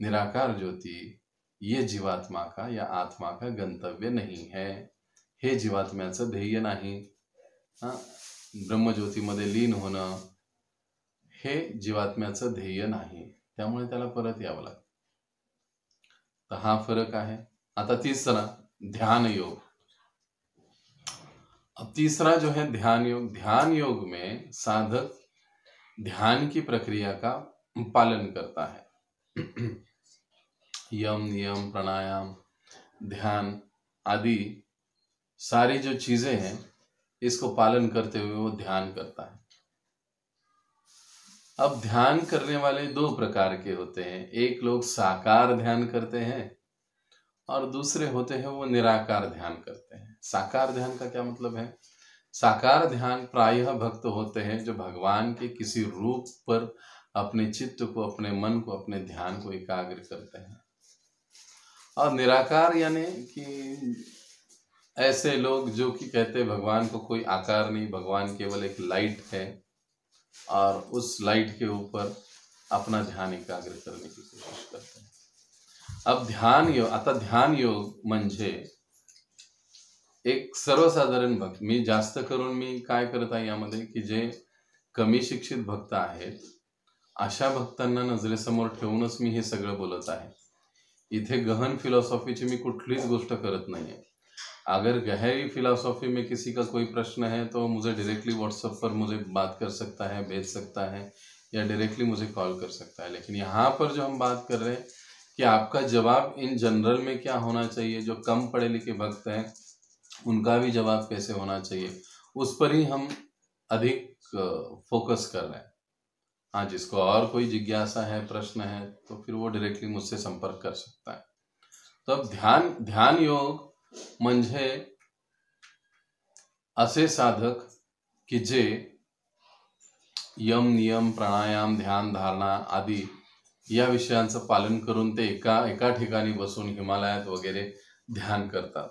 निराकार ज्योती ये जीवात्मा का या आत्मा का गंतव्य नहीं है, हे जीवात्म्याचं ध्येय नाही. ब्रह्मज्योतीमध्ये लीन होणं हे जीवात्म्याचं ध्येय नाही, त्यामुळे त्याला परत यावं लागतं. तर हा फरक आहे. आता तीसरा ध्यान योग. अब तीसरा जो है ध्यान योग. ध्यान योग में साधक ध्यान की प्रक्रिया का पालन करता है. यम नियम प्राणायाम ध्यान आदि सारी जो चीजें हैं इसको पालन करते हुए वो ध्यान करता है. अब ध्यान करने वाले दो प्रकार के होते हैं. एक लोग साकार ध्यान करते हैं और दूसरे होते हैं वो निराकार ध्यान करते हैं. साकार ध्यान का क्या मतलब है? साकार ध्यान प्रायः भक्त होते हैं जो भगवान के किसी रूप पर अपने चित्त को, अपने मन को, अपने ध्यान को एकाग्र करते हैं. और निराकार यानी कि ऐसे लोग जो कि कहते हैं भगवान को कोई आकार नहीं, भगवान केवल एक लाइट है और उस लाइट के ऊपर अपना ध्यान एकाग्र करने की कोशिश करते हैं. अब ध्यान योग, आता ध्यान योग म्हणजे एक सर्वसाधारण भक्त, मी जास्त करून मी काय करत आहे यामध्ये की जे कमी शिक्षित भक्त आहेत अशा भक्तांना नजरेसमोर ठेवूनच मी हे सगळं बोलत आहे. इथे गहन फिलॉसॉफीची मी कुठलीच गोष्ट करत नाहीये. अगर गहरी फिलॉसॉफी में किसी का कोई प्रश्न है तो मुझे डायरेक्टली व्हाट्सएप पर मुझे बात कर सकता है, भेज सकता है या डायरेक्टली मुझे कॉल कर सकता है. लेकिन यहाँ पर जो हम बात कर रहे हैं कि आपका जवाब इन जनरल में क्या होना चाहिए, जो कम पढ़े लिखे भक्त हैं उनका भी जवाब कैसे होना चाहिए, उस पर ही हम अधिक फोकस कर रहे हैं. हाँ, जिसको और कोई जिज्ञासा है, प्रश्न है तो फिर वो डायरेक्टली मुझसे संपर्क कर सकता है. तो अब ध्यान योग म्हणजे असे साधक की जे यम नियम प्राणायाम ध्यान धारणा आदि या विषयांचं पालन करून ते एका ठिकाणी बसून हिमालयात वगैरे ध्यान करतात.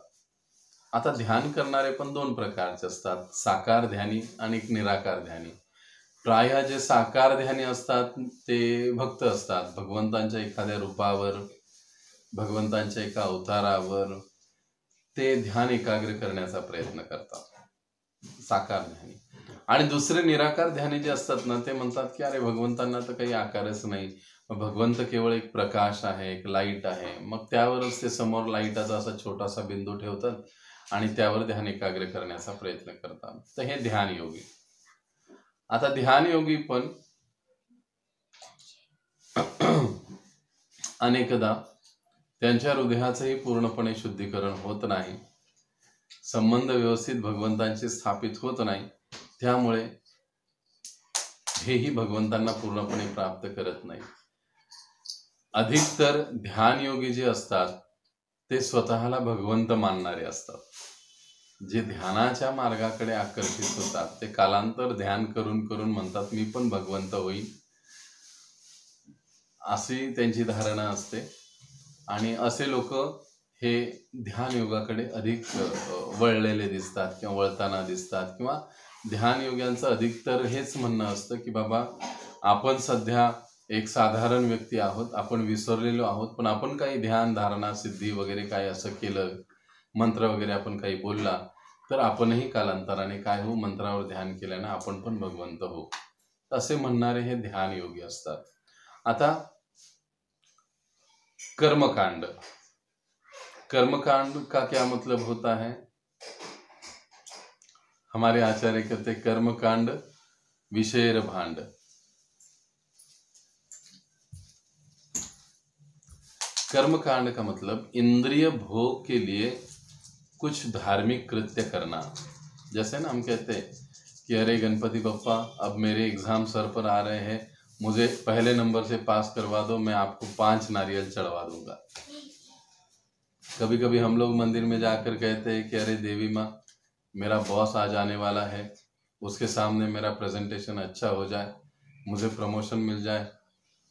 आता ध्यान करणारे पण दोन प्रकारचे असतात, साकार ध्यानी आणि निराकार ध्यानी. प्रायः जे साकार ध्यानी असतात ते भक्त असतात. भगवंतांच्या एखाद्या रूपावर, भगवंतांच्या एका अवतारावर ते ध्यान एकाग्र करण्याचा प्रयत्न करतात, साकार ध्यानी. आणि दुसरे निराकार ध्यानी जे असतात ना ते म्हणतात की अरे भगवंतांना तर काही आकारच नाही, भगवंत केवळ एक प्रकाश आहे, एक लाईट आहे. मग त्यावरच ते समोर लाईटाचा असा छोटासा बिंदू ठेवतात आणि त्यावर ध्यान एकाग्र करण्याचा प्रयत्न करतात. तर हे ध्यान योगी. आता ध्यान योगी पण अनेकदा त्यांच्या हृदयाचंही पूर्णपणे शुद्धीकरण होत नाही, संबंध व्यवस्थित भगवंतांशी स्थापित होत नाही, त्यामुळे हेही भगवंतांना पूर्णपणे प्राप्त करत नाही. अधिकतर ध्यान योगी जे असतात ते स्वतःला भगवंत मानणारे असतात. जे ध्यानाच्या मार्गाकडे आकर्षित होतात ते कालांतर ध्यान करून करून म्हणतात मी पण भगवंत होईल, अशी त्यांची धारणा असते. आणि असे लोक हे ध्यान योगाकडे अधिक वळलेले दिसतात किंवा वळताना दिसतात. किंवा ध्यान योग्यांचं अधिकतर हेच म्हणणं असतं की बाबा आपण सध्या एक साधारण व्यक्ती आहोत, आपण विसरलेलो आहोत, पण आपण काही ध्यान धारणा सिद्धी वगैरे काय असं केलं, मंत्र वगैरे आपण काही बोलला तर आपणही कालांतराने काय होऊ, मंत्रावर ध्यान केल्यानं आपण पण भगवंत होऊ, असे म्हणणारे हे ध्यान योगी असतात. आता कर्मकांड. कर्मकांड का क्या मतलब होता है? हमारे आचार्य कहते कर्मकांड विषेर भांड. कर्मकांड का मतलब इंद्रिय भोग के लिए कुछ धार्मिक कृत्य करना. जैसे ना हम कहते हैं कि अरे गणपति बप्पा अब मेरे एग्जाम सर पर आ रहे हैं, मुझे पहले नंबर से पास करवा दो, मैं आपको 5 नारियल चढ़वा दूंगा. कभी कभी हम लोग मंदिर में जाकर कहते हैं कि अरे देवी माँ मेरा बॉस आज आने वाला है, उसके सामने मेरा प्रेजेंटेशन अच्छा हो जाए, मुझे प्रमोशन मिल जाए,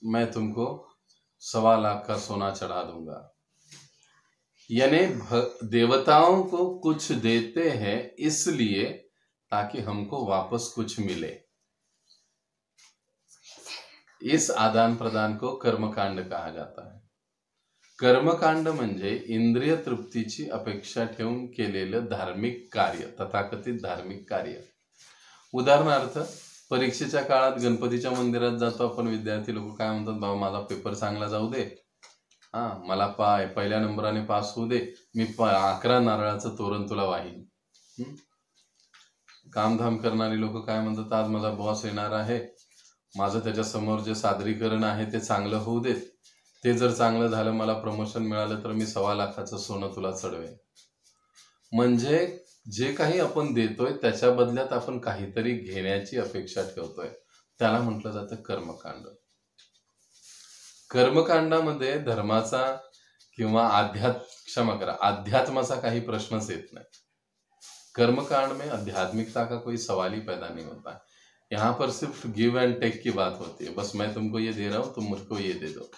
मैं तुमको 1.25 लाख का सोना चढ़ा दूंगा. यानी देवताओं को कुछ देते हैं इसलिए ताकि हमको वापस कुछ मिले. इस आदान प्रदान को कर्मकांड कहा जाता है. कर्मकांड म्हणजे इंद्रिय तृप्तीची अपेक्षा ठेवून केलेलं धार्मिक कार्य, तथाकथित धार्मिक कार्य. उदाहरणार्थ, परीक्षेच्या काळात गणपतीच्या मंदिरात जातो आपण, विद्यार्थी लोक काय म्हणतात, बाबा माझा पेपर चांगला जाऊ दे, मला पहिल्या नंबराने पास होऊ दे, मी 11 नारळाचं तोरण तुला वाहीन. कामधाम करणारी लोक काय म्हणतात, आज माझा बॉस येणार आहे, माझं त्याच्यासमोर जे सादरीकरण आहे ते चांगलं होऊ देत, ते जर चांगलं झालं, मला प्रमोशन मिळालं तर मी 1.25 लाखाचं सोनं तुला चढवेन. म्हणजे जे काही आपण देतोय त्याच्या बदल्यात आपण काहीतरी घेण्याची अपेक्षा ठेवतोय, त्याला म्हटलं जातं कर्मकांड. कर्मकांडामध्ये धर्माचा किंवा अध्यात्माचा काही प्रश्नच येत नहीं. कर्मकांड में आध्यात्मिकता का कोई सवाल ही पैदा नहीं होता. यहाँ पर सिर्फ गिव एंड टेक की बात होती है. बस मैं तुमको ये दे रहा हूं, तुम मुझको ये दे दो.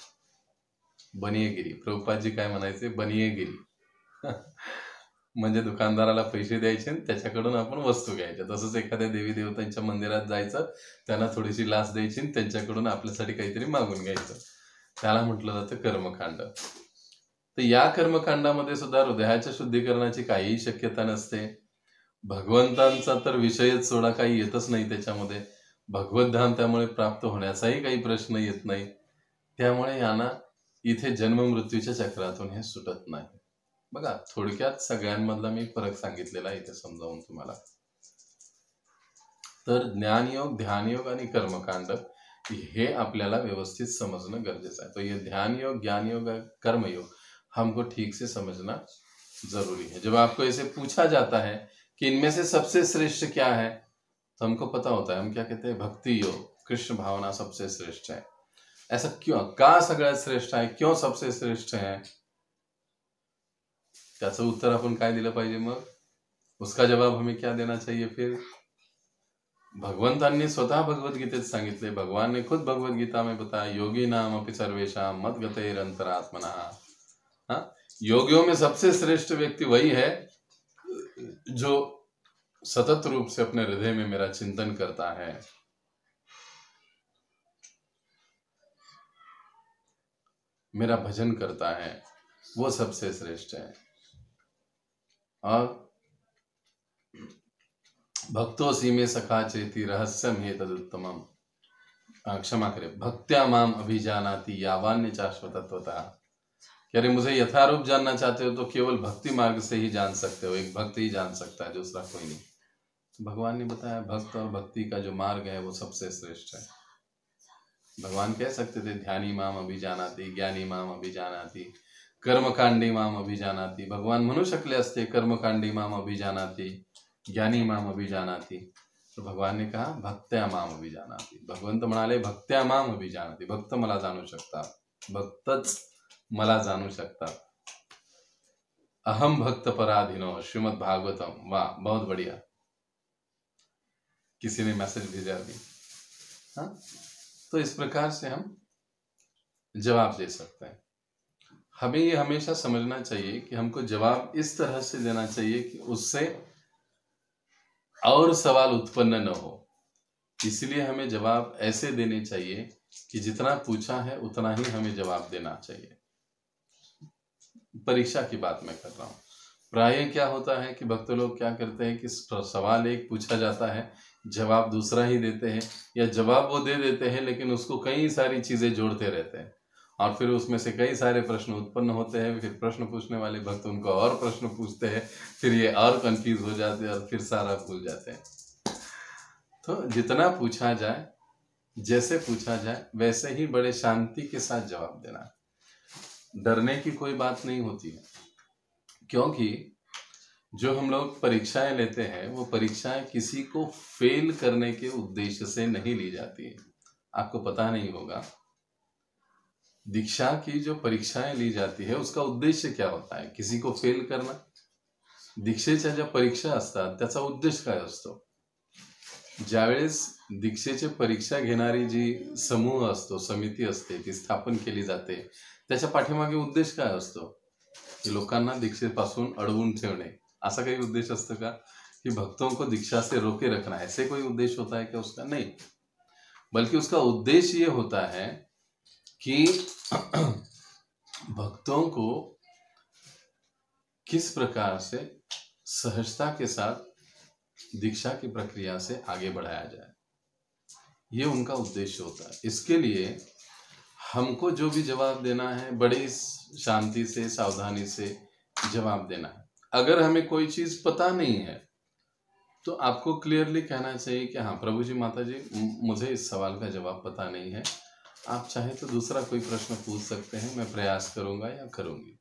बनियेगिरी. प्रभुपाद जी काय म्हणायचे, बनियेगिरी. म्हणजे दुकानदाराला पैसे द्यायचे आणि त्याच्याकडून आपण वस्तू घ्यायच्या. तसंच एखाद्या देवी देवतांच्या मंदिरात जायचं, त्यांना थोडीशी लाच द्यायची आणि त्यांच्याकडून आपल्यासाठी काहीतरी मागून घ्यायचं, त्याला म्हटलं जातं कर्मकांड. तर या कर्मकांडामध्ये सुद्धा हृदयाच्या शुद्धीकरणाची काहीही शक्यता नसते. भगवंतांचा तर विषयच सोडा, काही येतच नाही त्याच्यामध्ये. भगवत धाम त्यामुळे प्राप्त होण्याचाही काही प्रश्न येत नाही. त्यामुळे यांना इथे जन्म मृत्यूच्या चक्रातून हे सुटत नाही. बघा, थोडक्यात सगळ्यांमधला मी फरक सांगितलेला इथे समजावून तुम्हाला. तर ज्ञानयोग, ध्यानयोग आणि कर्मकांड हे आपल्याला व्यवस्थित समझना गरजेचं है. तो ये ध्यान योग, ज्ञान योग, कर्म योग हमको ठीक से समझना जरूरी है. जब आपको ऐसे पूछा जाता है कि इनमें से सबसे श्रेष्ठ क्या है, तो हमको पता होता है, हम क्या कहते हैं, भक्ति योग, कृष्ण भावना सबसे श्रेष्ठ है. ऐसा क्यों, का सगळ्यात श्रेष्ठ आहे, क्यों सबसे श्रेष्ठ है, त्याचं उत्तर आपण काय दिलं पाहिजे. मग उसका जवाब हमें क्या देना चाहिए. फिर भगवंतांनी स्वतः भगवद्गीतेत सांगितले, भगवान ने खुद भगवद गीता में बताया, योगी नाम अपि सर्वेशाम मद्गतैरंतरात्मनः. योगियों में सबसे श्रेष्ठ व्यक्ति वही है जो सतत रूप से अपने हृदय में मेरा चिंतन करता है. मेरा भजन करता है, वो सबसे श्रेष्ठ है. और भक्तोसी में सखा चेती रहस्यम हे तदुत्तमम. क्षमा करें, भक्त्या माम अभिजानाति यावान्य शाश्वतत्वतः. अरे मुझे यथारूप जानना चाहते हो तो केवल भक्ति मार्ग से ही जान सकते हो. एक भक्त ही जान सकता है, दूसरा कोई नहीं. भगवान ने बताया भक्त और भक्ति का जो मार्ग है वो सबसे श्रेष्ठ है. भगवान कह सकते थे ध्यानी माम अभिजानाति, ज्ञानी माम अभिजानाति, कर्मकांडी माम अभिजानाति. भगवान म्हणू शकले असते कर्मकांडी माम अभिजानाति, ज्ञानी माम अभिजानाति. तो भगवान ने कहा भक्त्या माम अभिजानाति. भगवंत म्हणाले भक्त्या माम अभिजानाति. भक्त मला जाणू शकतात, भक्तच मला जाणू शकतात. अहम भक्त पराधीनो, श्रीमद् भागवतम. वाह, बहुत बढ़िया, किसी ने मैसेज भेजा अभी. तो इस प्रकार से हम जवाब दे सकते हैं. हमें ये हमेशा समझना चाहिए कि हमको जवाब इस तरह से देना चाहिए कि उससे और सवाल उत्पन्न न हो. इसलिए हमें जवाब ऐसे देने चाहिए कि जितना पूछा है उतना ही हमें जवाब देना चाहिए. परीक्षा की बात मैं कर रहा हूँ. प्रायः क्या होता है कि भक्त लोग क्या करते हैं कि सवाल एक पूछा जाता है, जवाब दूसरा ही देते हैं, या जवाब वो दे देते हैं लेकिन उसको कई सारी चीजें जोड़ते रहते हैं, और फिर उसमें से कई सारे प्रश्न उत्पन्न होते हैं. फिर प्रश्न पूछने वाले भक्त उनको और प्रश्न पूछते हैं, फिर ये और कंफ्यूज हो जाते हैं और फिर सारा भूल जाते हैं. तो जितना पूछा जाए, जैसे पूछा जाए वैसे ही बड़े शांति के साथ जवाब देना. डरने की कोई बात नहीं होती है, क्योंकि जो हम लोग परीक्षाएं लेते हैं वो परीक्षाएं किसी को फेल करने के उद्देश्य से नहीं ली जाती है. आपको पता नहीं होगा, दीक्षा की जो परीक्षाएं ली जाती है उसका उद्देश्य क्या होता है, किसी को फेल करना. दीक्षेच्या ज्या परीक्षा असतात त्याचा उद्देश काय असतो. ज्यावेळेस दीक्षेची परीक्षा घेणारी जी समूह असतो, समिती असते, ती स्थापन केली जाते, त्याच्या पाठीमागे उद्देश काय असतो की लोकांना दीक्षेपासून अडवून ठेवणे. ऐसा कोई उद्देश्य असतो का कि भक्तों को दीक्षा से रोके रखना, ऐसे कोई उद्देश्य होता है क्या उसका. नहीं, बल्कि उसका उद्देश्य ये होता है कि भक्तों को किस प्रकार से सहजता के साथ दीक्षा की प्रक्रिया से आगे बढ़ाया जाए, ये उनका उद्देश्य होता है। इसके लिए हमको जो भी जवाब देना है बड़ी शांति से सावधानी से जवाब देना है। अगर हमें कोई चीज पता नहीं है तो आपको क्लियरली कहना चाहिए कि हाँ प्रभु जी, माता जी, मुझे इस सवाल का जवाब पता नहीं है, आप चाहे तो दूसरा कोई प्रश्न पूछ सकते हैं, मैं प्रयास करूंगा या करूंगी।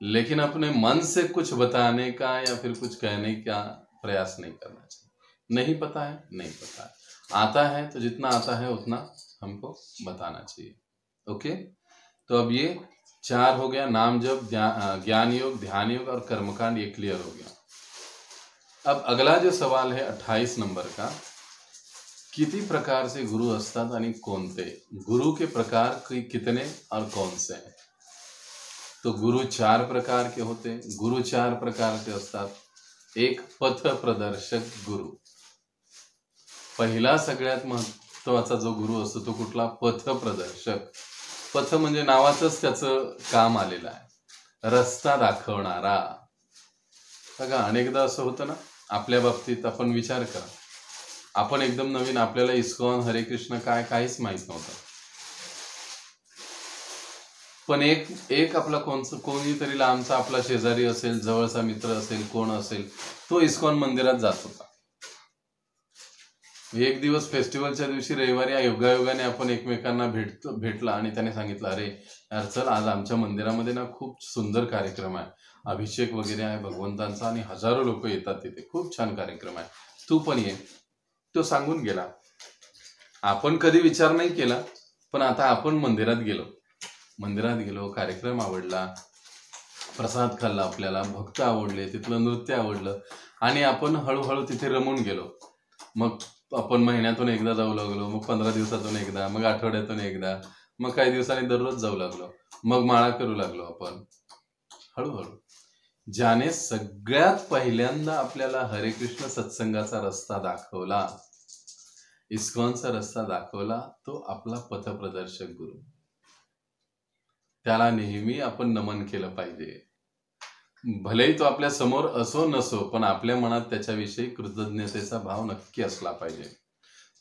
लेकिन अपने मन से कुछ बताने का या फिर कुछ कहने का प्रयास नहीं करना चाहिए। नहीं पता है, नहीं पता है, आता है तो जितना आता है उतना हमको बताना चाहिए। ओके, तो अब ये 4 हो गया, नाम जप, ज्ञान योग, ध्यान योग और कर्मकांड, ये क्लियर हो गया। अब अगला जो सवाल है 28 नंबर का, किती प्रकार से गुरु असतात आणि कोणते? गुरु के प्रकार कितने और कौन से हैं? तो गुरु 4 प्रकार के होते हैं। गुरु 4 प्रकार के असतात। एक पथ प्रदर्शक गुरु, पहिला सगळ्यात महत्वाचा जो गुरु असतो तो कुठला? पथ प्रदर्शक। पथ म्हणजे नावाचंच त्याचं काम आलेलं आहे, रस्ता दाखवणारा। बघा अनेकदा असं होतं ना आपल्या बाबतीत, आपण विचार करा, आपण एकदम नवीन, आपल्याला इस्कॉन, हरे कृष्ण काय काहीच माहित नव्हतं, पण एक आपला कोणीतरी लांबचा आपला शेजारी असेल, जवळचा मित्र असेल, कोण असेल, तो इस्कॉन मंदिरात जात होता। एक दिवस फेस्टिवलच्या दिवशी रविवारी योगायोगाने आपण एकमेकांना भेटला आणि त्याने सांगितलं, अरे यार चल, आज आमच्या मंदिरामध्ये ना खूप सुंदर कार्यक्रम आहे, अभिषेक वगैरे आहे भगवंतांचा आणि हजारो लोक येतात तिथे, खूप छान कार्यक्रम आहे, तू पण ये। तो सांगून गेला। आपण कधी विचार नाही केला, पण आता आपण मंदिरात गेलो, कार्यक्रम आवडला, प्रसाद खाल्ला, आपल्याला भक्त आवडले, तिथलं नृत्य आवडलं आणि आपण हळूहळू तिथे रमून गेलो। मग आपण महिन्यातून एकदा जाऊ लागलो, मग 15 दिवसातून एकदा, मग आठवड्यातून एकदा, मग काही दिवसांनी दररोज जाऊ लागलो, मग माळा करू लागलो आपण हळूहळू। ज्याने सगळ्यात पहिल्यांदा आपल्याला हरे कृष्ण सत्संगाचा रस्ता दाखवला, इस्कॉनचा रस्ता दाखवला, तो आपला पथप्रदर्शक गुरु। त्याला नेहमी आपण नमन केलं पाहिजे। भलेही तो आपल्या समोर असो नसो, पण आपल्या मनात त्याच्याविषयी कृतज्ञतेचा भाव नक्की असला पाहिजे।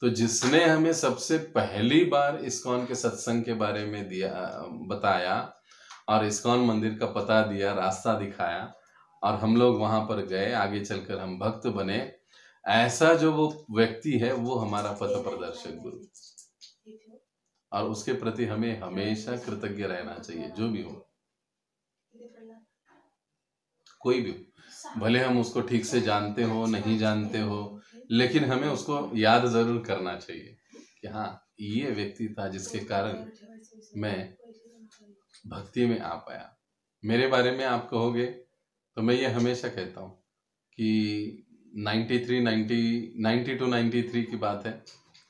तो जिसने हमें सबसे पहली बार इस्कॉन के सत्संग के बारे में बताया और इस्कॉन मंदिर का पता दिया, रास्ता दिखाया और हम लोग वहां पर गए, आगे चलकर हम भक्त बने, ऐसा जो वो व्यक्ति है वो हमारा पथ प्रदर्शक गुरु, और उसके प्रति हमें हमेशा कृतज्ञ रहना चाहिए। जो भी हो, कोई भी हो, भले हम उसको ठीक से जानते हो नहीं जानते हो, लेकिन हमें उसको याद जरूर करना चाहिए कि हाँ ये व्यक्ति था जिसके कारण मैं भक्ति में आ पाया। मेरे बारे में आप कहोगे तो मैं ये हमेशा कहता हूँ कि 90 to 93 की बात है,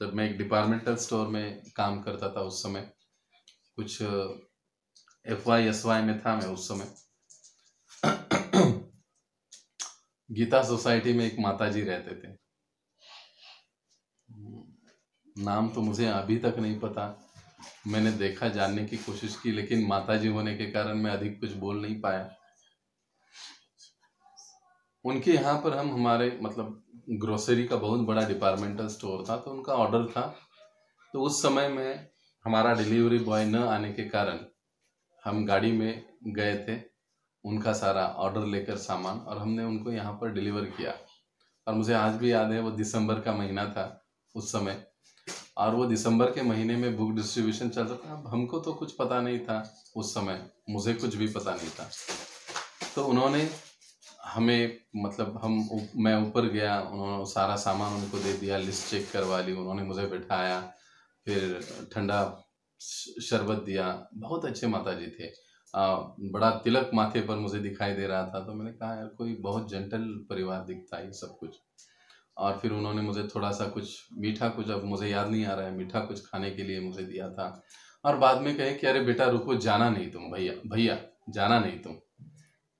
जब मैं एक डिपार्टमेंटल स्टोर में काम करता था। उस समय कुछ FY में था मैं उस समय। गीता सोसाइटी में एक माताजी रहते थे, नाम तो मुझे अभी तक नहीं पता, मैंने देखा, जानने की कोशिश की, लेकिन माताजी होने के कारण मैं अधिक कुछ बोल नहीं पाया। उनके यहाँ पर हमारे ग्रोसरी का बहुत बड़ा डिपार्टमेंटल स्टोर था, तो उनका ऑर्डर था। तो उस समय में हमारा डिलीवरी बॉय न आने के कारण हम गाड़ी में गए थे, उनका सारा ऑर्डर लेकर सामान, और हमने उनको यहाँ पर डिलीवर किया। और मुझे आज भी याद है, वो दिसंबर का महीना था उस समय, और वो दिसंबर के महीने में बुक डिस्ट्रीब्यूशन चल रहा था। अब हमको तो कुछ पता नहीं था उस समय, मुझे कुछ भी पता नहीं था। तो उन्होंने हमें मैं ऊपर गया, उन्होंने सारा सामान उनको दे दिया, लिस्ट चेक करवा ली, उन्होंने मुझे बिठाया, फिर ठंडा शरबत दिया। बहुत अच्छे माताजी थे, बड़ा तिलक माथे पर मुझे दिखाई दे रहा था। तो मैंने कहा यार कोई बहुत जेंटल परिवार दिखता है सब कुछ। और फिर उन्होंने मुझे थोड़ा सा कुछ मीठा, कुछ अब मुझे याद नहीं आ रहा है, मीठा कुछ खाने के लिए मुझे दिया था। और बाद में कहे कि अरे बेटा रुको, जाना नहीं तुम, भैया जाना नहीं तुम।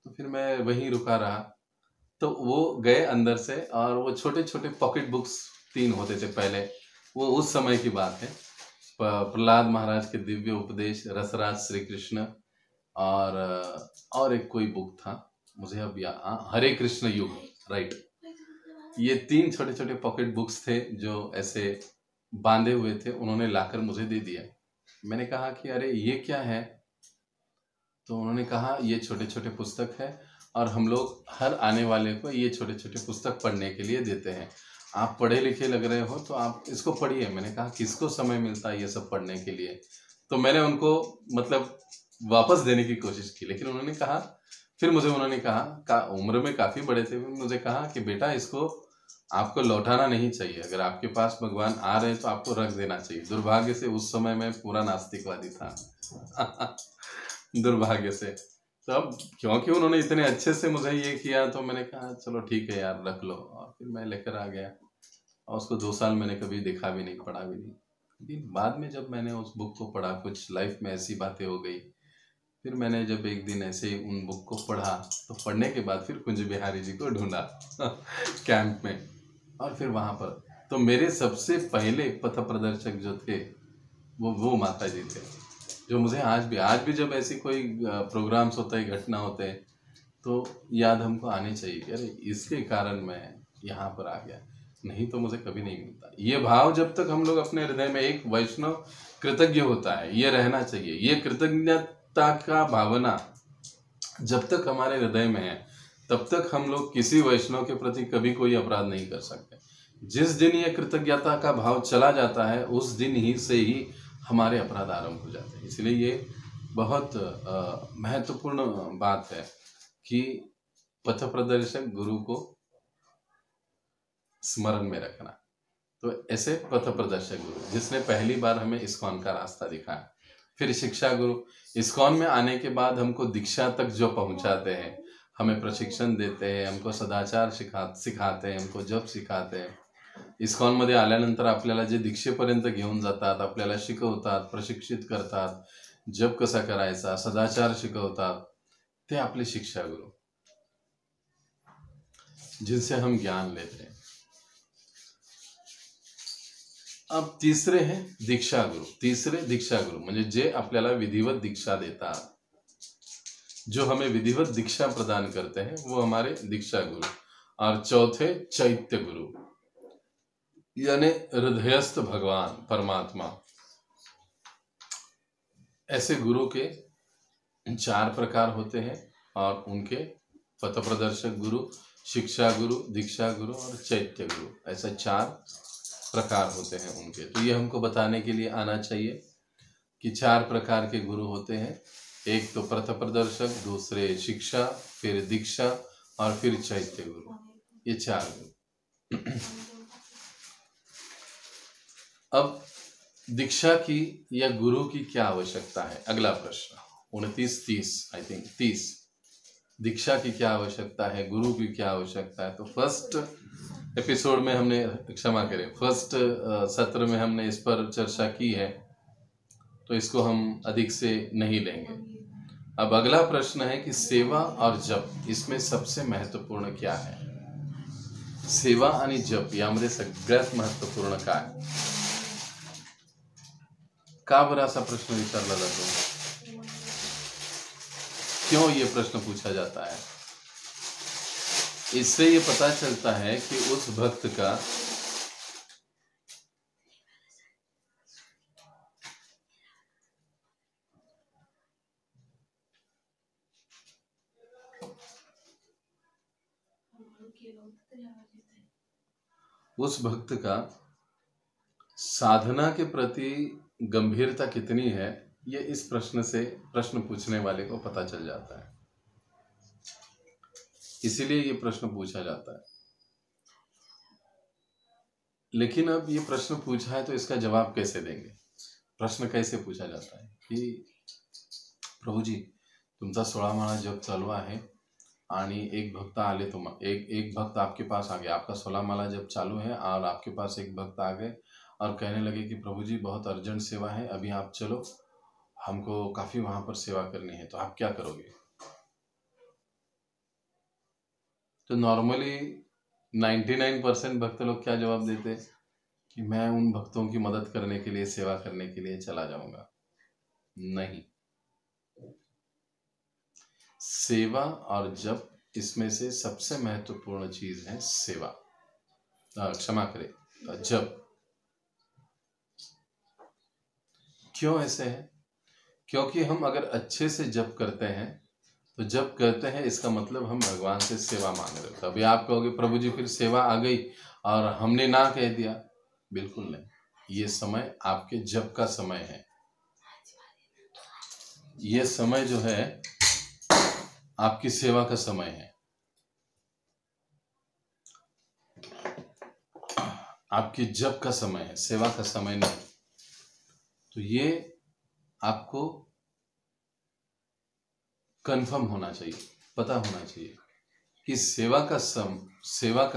तो फिर मैं वहीं रुका रहा। तो वो गए अंदर से, और वो छोटे छोटे पॉकेट बुक्स 3 होते थे पहले, वो उस समय की बात है। प्रहलाद महाराज के दिव्य उपदेश, रसराज श्री कृष्ण, और एक कोई बुक था, मुझे अब हरे कृष्ण युग, राइट। ये 3 छोटे छोटे पॉकेट बुक्स थे जो ऐसे बांधे हुए थे, उन्होंने लाकर मुझे दे दिया। मैंने कहा कि अरे ये क्या है? तो उन्होंने कहा ये छोटे छोटे पुस्तक है और हम लोग हर आने वाले को ये छोटे छोटे पुस्तक पढ़ने के लिए देते हैं। आप पढ़े लिखे लग रहे हो तो आप इसको पढ़िए। मैंने कहा किसको समय मिलता है ये सब पढ़ने के लिए? तो मैंने उनको मतलब वापस देने की कोशिश की, लेकिन उन्होंने कहा, फिर मुझे उन्होंने कहा, उम्र में काफी बड़े थे, मुझे कहा कि बेटा इसको आपको लौटाना नहीं चाहिए, अगर आपके पास भगवान आ रहे हैं तो आपको रख देना चाहिए। दुर्भाग्य से उस समय मैं पूरा नास्तिकवादी था दुर्भाग्य से। तो अब क्योंकि उन्होंने इतने अच्छे से मुझे ये किया तो मैंने कहा चलो ठीक है यार, रख लो। और फिर मैं लेकर आ गया और उसको 2 साल मैंने कभी देखा भी नहीं, पढ़ा भी नहीं। लेकिन बाद में जब मैंने उस बुक को पढ़ा, कुछ लाइफ में ऐसी बातें हो गई, फिर मैंने जब एक दिन ऐसे ही उन बुक को पढ़ा, तो पढ़ने के बाद फिर कुंज बिहारी जी को ढूंढा कैंप में, और फिर वहां पर तो मेरे सबसे पहले पथ प्रदर्शक जो थे वो माता जी थे, जो मुझे आज भी जब ऐसी कोई प्रोग्राम्स होते हैं, घटना होते हैं, तो याद हमको आने चाहिए कि अरे इसके कारण मैं यहाँ पर आ गया, नहीं तो मुझे कभी नहीं मिलता। ये भाव जब तक हम लोग अपने हृदय में, एक वैष्णव कृतज्ञ होता है, ये रहना चाहिए। ये कृतज्ञता का भावना जब तक हमारे हृदय में है, तब तक हम लोग किसी वैष्णव के प्रति कभी कोई अपराध नहीं कर सकते। जिस दिन ये कृतज्ञता का भाव चला जाता है, उस दिन ही से ही हमारे अपराध आरंभ हो जाते हैं। इसलिए ये बहुत महत्वपूर्ण बात है कि पथ प्रदर्शक गुरु को स्मरण में रखना। तो ऐसे पथ प्रदर्शक गुरु जिसने पहली बार हमें इस्कॉन का रास्ता दिखाया, फिर शिक्षा गुरु इस्कॉन में आने के बाद हमको दीक्षा तक जो पहुंचाते हैं, हमें प्रशिक्षण देते हैं, हमको सदाचार सिखाते हैं, हमको जप सिखाते हैं। इस्कॉन मध्ये आल्यानंतर आपल्याला जे दीक्षेपर्यंत घेऊन जातात, आपल्याला शिकवतात, प्रशिक्षित करतात, जप कसा करायचा, सदाचार शिकवतात, ते आपले शिक्षा गुरु, जिनसे हम ज्ञान लेते हैं। अब तीसरे हैं दीक्षा गुरु। तीसरे दीक्षा गुरु म्हणजे जे आपल्याला विधिवत दीक्षा देतात, जो हमें विधिवत दीक्षा प्रदान करते हैं, वो हमारे दीक्षा गुरु। और चौथे चैत्य गुरु, यानी हृदयस्थ भगवान परमात्मा। ऐसे गुरु के 4 प्रकार होते हैं और उनके पथ प्रदर्शक गुरु, शिक्षा गुरु, दीक्षा गुरु और चैत्य गुरु, ऐसे 4 प्रकार होते हैं उनके। तो ये हमको बताने के लिए आना चाहिए कि 4 प्रकार के गुरु होते हैं। एक तो पथ प्रदर्शक, दूसरे शिक्षा, फिर दीक्षा और फिर चैत्य गुरु, ये 4 गुरु। अब दीक्षा की या गुरु की क्या आवश्यकता है? अगला प्रश्न 29-30 आई थिंक 30। दीक्षा की क्या आवश्यकता है, गुरु की क्या आवश्यकता है? तो फर्स्ट एपिसोड में हमने, क्षमा करें, फर्स्ट सत्र में हमने इस पर चर्चा की है, तो इसको हम अधिक से नहीं लेंगे। अब अगला प्रश्न है कि सेवा और जप, इसमें सबसे महत्वपूर्ण क्या है? सेवा आणि जप यामध्ये सगळ्यात महत्वपूर्ण काय? का बरा असा प्रश्न विचारला जातो? क्यों ये प्रश्न पूछा जाता है? इससे ये पता चलता है कि उस भक्त का साधना के प्रति गंभीरता कितनी है, ये इस प्रश्न से प्रश्न पूछने वाले को पता चल जाता है। इसीलिए ये प्रश्न पूछा जाता है। लेकिन अब ये प्रश्न पूछा है तो इसका जवाब कैसे देंगे? प्रश्न कैसे पूछा जाता है कि प्रभु जी, तुमचा 16 माळा जप चालू आहे आणि एक भक्त आले, एक भक्त आपके पास आ गया, आपका 16 माला जब चालू है और आपके पास एक भक्त आ गए और कहने लगे कि प्रभु जी बहुत अर्जेंट सेवा है, अभी आप चलो, हमको काफी वहां पर सेवा करनी है, तो आप क्या करोगे? तो नॉर्मली 99% भक्त लोग क्या जवाब देते कि मैं उन भक्तों की मदद करने के लिए, सेवा करने के लिए चला जाऊंगा। नहीं, सेवा और जप, इसमें से सबसे महत्वपूर्ण चीज है सेवा, क्षमा करें, जप। क्यों ऐसे है? क्योंकि हम अगर अच्छे से जप करते हैं तो जप करते हैं इसका मतलब हम भगवान से सेवा मांग रहे हो। अभी आप कहोगे प्रभु जी फिर सेवा आ गई और हमने ना कह दिया। बिल्कुल नहीं, ये समय आपके जप का समय है। ये समय जो है आपकी सेवा का समय है, आपकी जप का समय है, सेवा का समय नहीं। तो ये आपको कंफर्म होना चाहिए, पता होना चाहिए कि सेवा का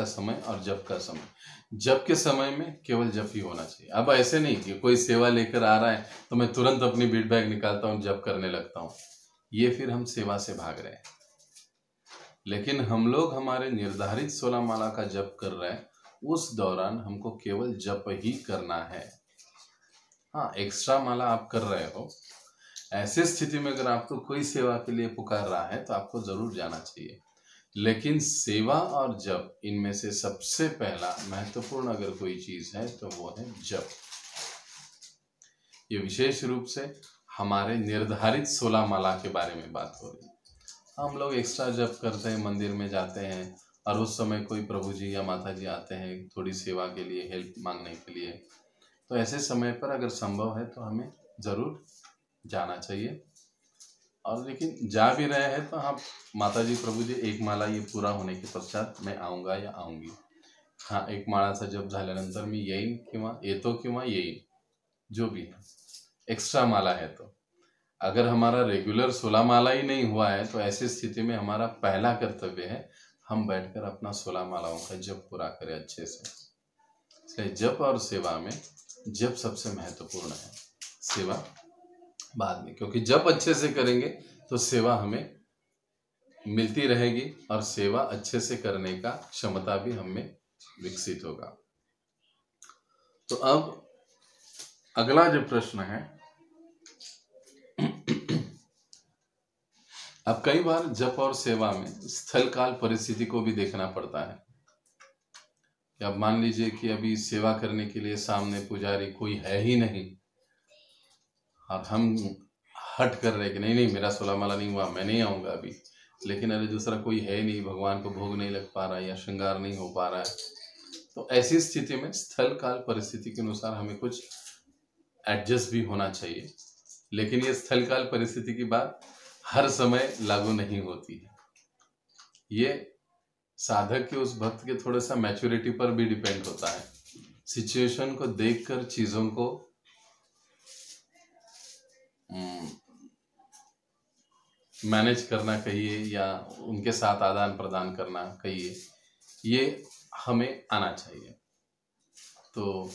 समय और जप का समय। जप के समय में केवल जप ही होना चाहिए। अब ऐसे नहीं कि कोई सेवा लेकर आ रहा है तो मैं तुरंत अपनी बीट बैग निकालता हूँ, जप करने लगता हूँ। ये फिर हम सेवा से भाग रहे हैं। लेकिन हम लोग हमारे निर्धारित 16 माला का जप कर रहे हैं, उस दौरान हमको केवल जप ही करना है। हाँ, एक्स्ट्रा माला आप कर रहे हो, ऐसे स्थिति में अगर आपको कोई सेवा के लिए पुकार रहा है तो आपको जरूर जाना चाहिए। लेकिन सेवा और जप, इनमें से सबसे पहला महत्वपूर्ण अगर कोई चीज है तो वो है जप। ये विशेष रूप से हमारे निर्धारित 16 माला के बारे में बात हो रही है। हम लोग एक्स्ट्रा जप करते हैं, मंदिर में जाते हैं और उस समय कोई प्रभु जी या माता जी आते हैं थोड़ी सेवा के लिए, हेल्प मांगने के लिए, तो ऐसे समय पर अगर संभव है तो हमें जरूर जाना चाहिए। और लेकिन जा भी रहे हैं तो हाँ, माता जी प्रभु जी एक माला ये पूरा होने के पश्चात मैं आऊँगा या आऊँगी। हाँ, एक माळाचा जप झाल्यानंतर मी येईन किंवा येतो किंवा येईन, जो भी है। एक्स्ट्रा माला है तो अगर हमारा रेगुलर 16 माला ही नहीं हुआ है तो ऐसी स्थिति में हमारा पहला कर्तव्य है हम बैठकर अपना 16 मालाओं का जप पूरा करें अच्छे से। इसलिए जप और सेवा में जप सबसे महत्वपूर्ण है, सेवा बाद में। क्योंकि जप अच्छे से करेंगे तो सेवा हमें मिलती रहेगी और सेवा अच्छे से करने का क्षमता भी हमें विकसित होगा। तो अब अगला जो प्रश्न है, अब कई बार जप और सेवा में स्थल काल परिस्थिति को भी देखना पड़ता है। कि अब मान लीजिए कि अभी सेवा करने के लिए सामने पुजारी कोई है ही नहीं और हम हट कर रहे कि नहीं नहीं मेरा 16 माला नहीं हुआ, मैं नहीं आऊँगा अभी। लेकिन अरे दूसरा कोई है नहीं, भगवान को भोग नहीं लग पा रहा है या श्रृंगार नहीं हो पा रहा है, तो ऐसी स्थिति में स्थल काल परिस्थिति के अनुसार हमें कुछ एडजस्ट भी होना चाहिए। लेकिन ये स्थल काल परिस्थिति की बात हर समय लागू नहीं होती है। ये साधक के, उस भक्त के थोड़ा सा मैच्योरिटी पर भी डिपेंड होता है। सिचुएशन को देखकर चीजों को मैनेज करना कहिए या उनके साथ आदान प्रदान करना कहिए, ये हमें आना चाहिए। तो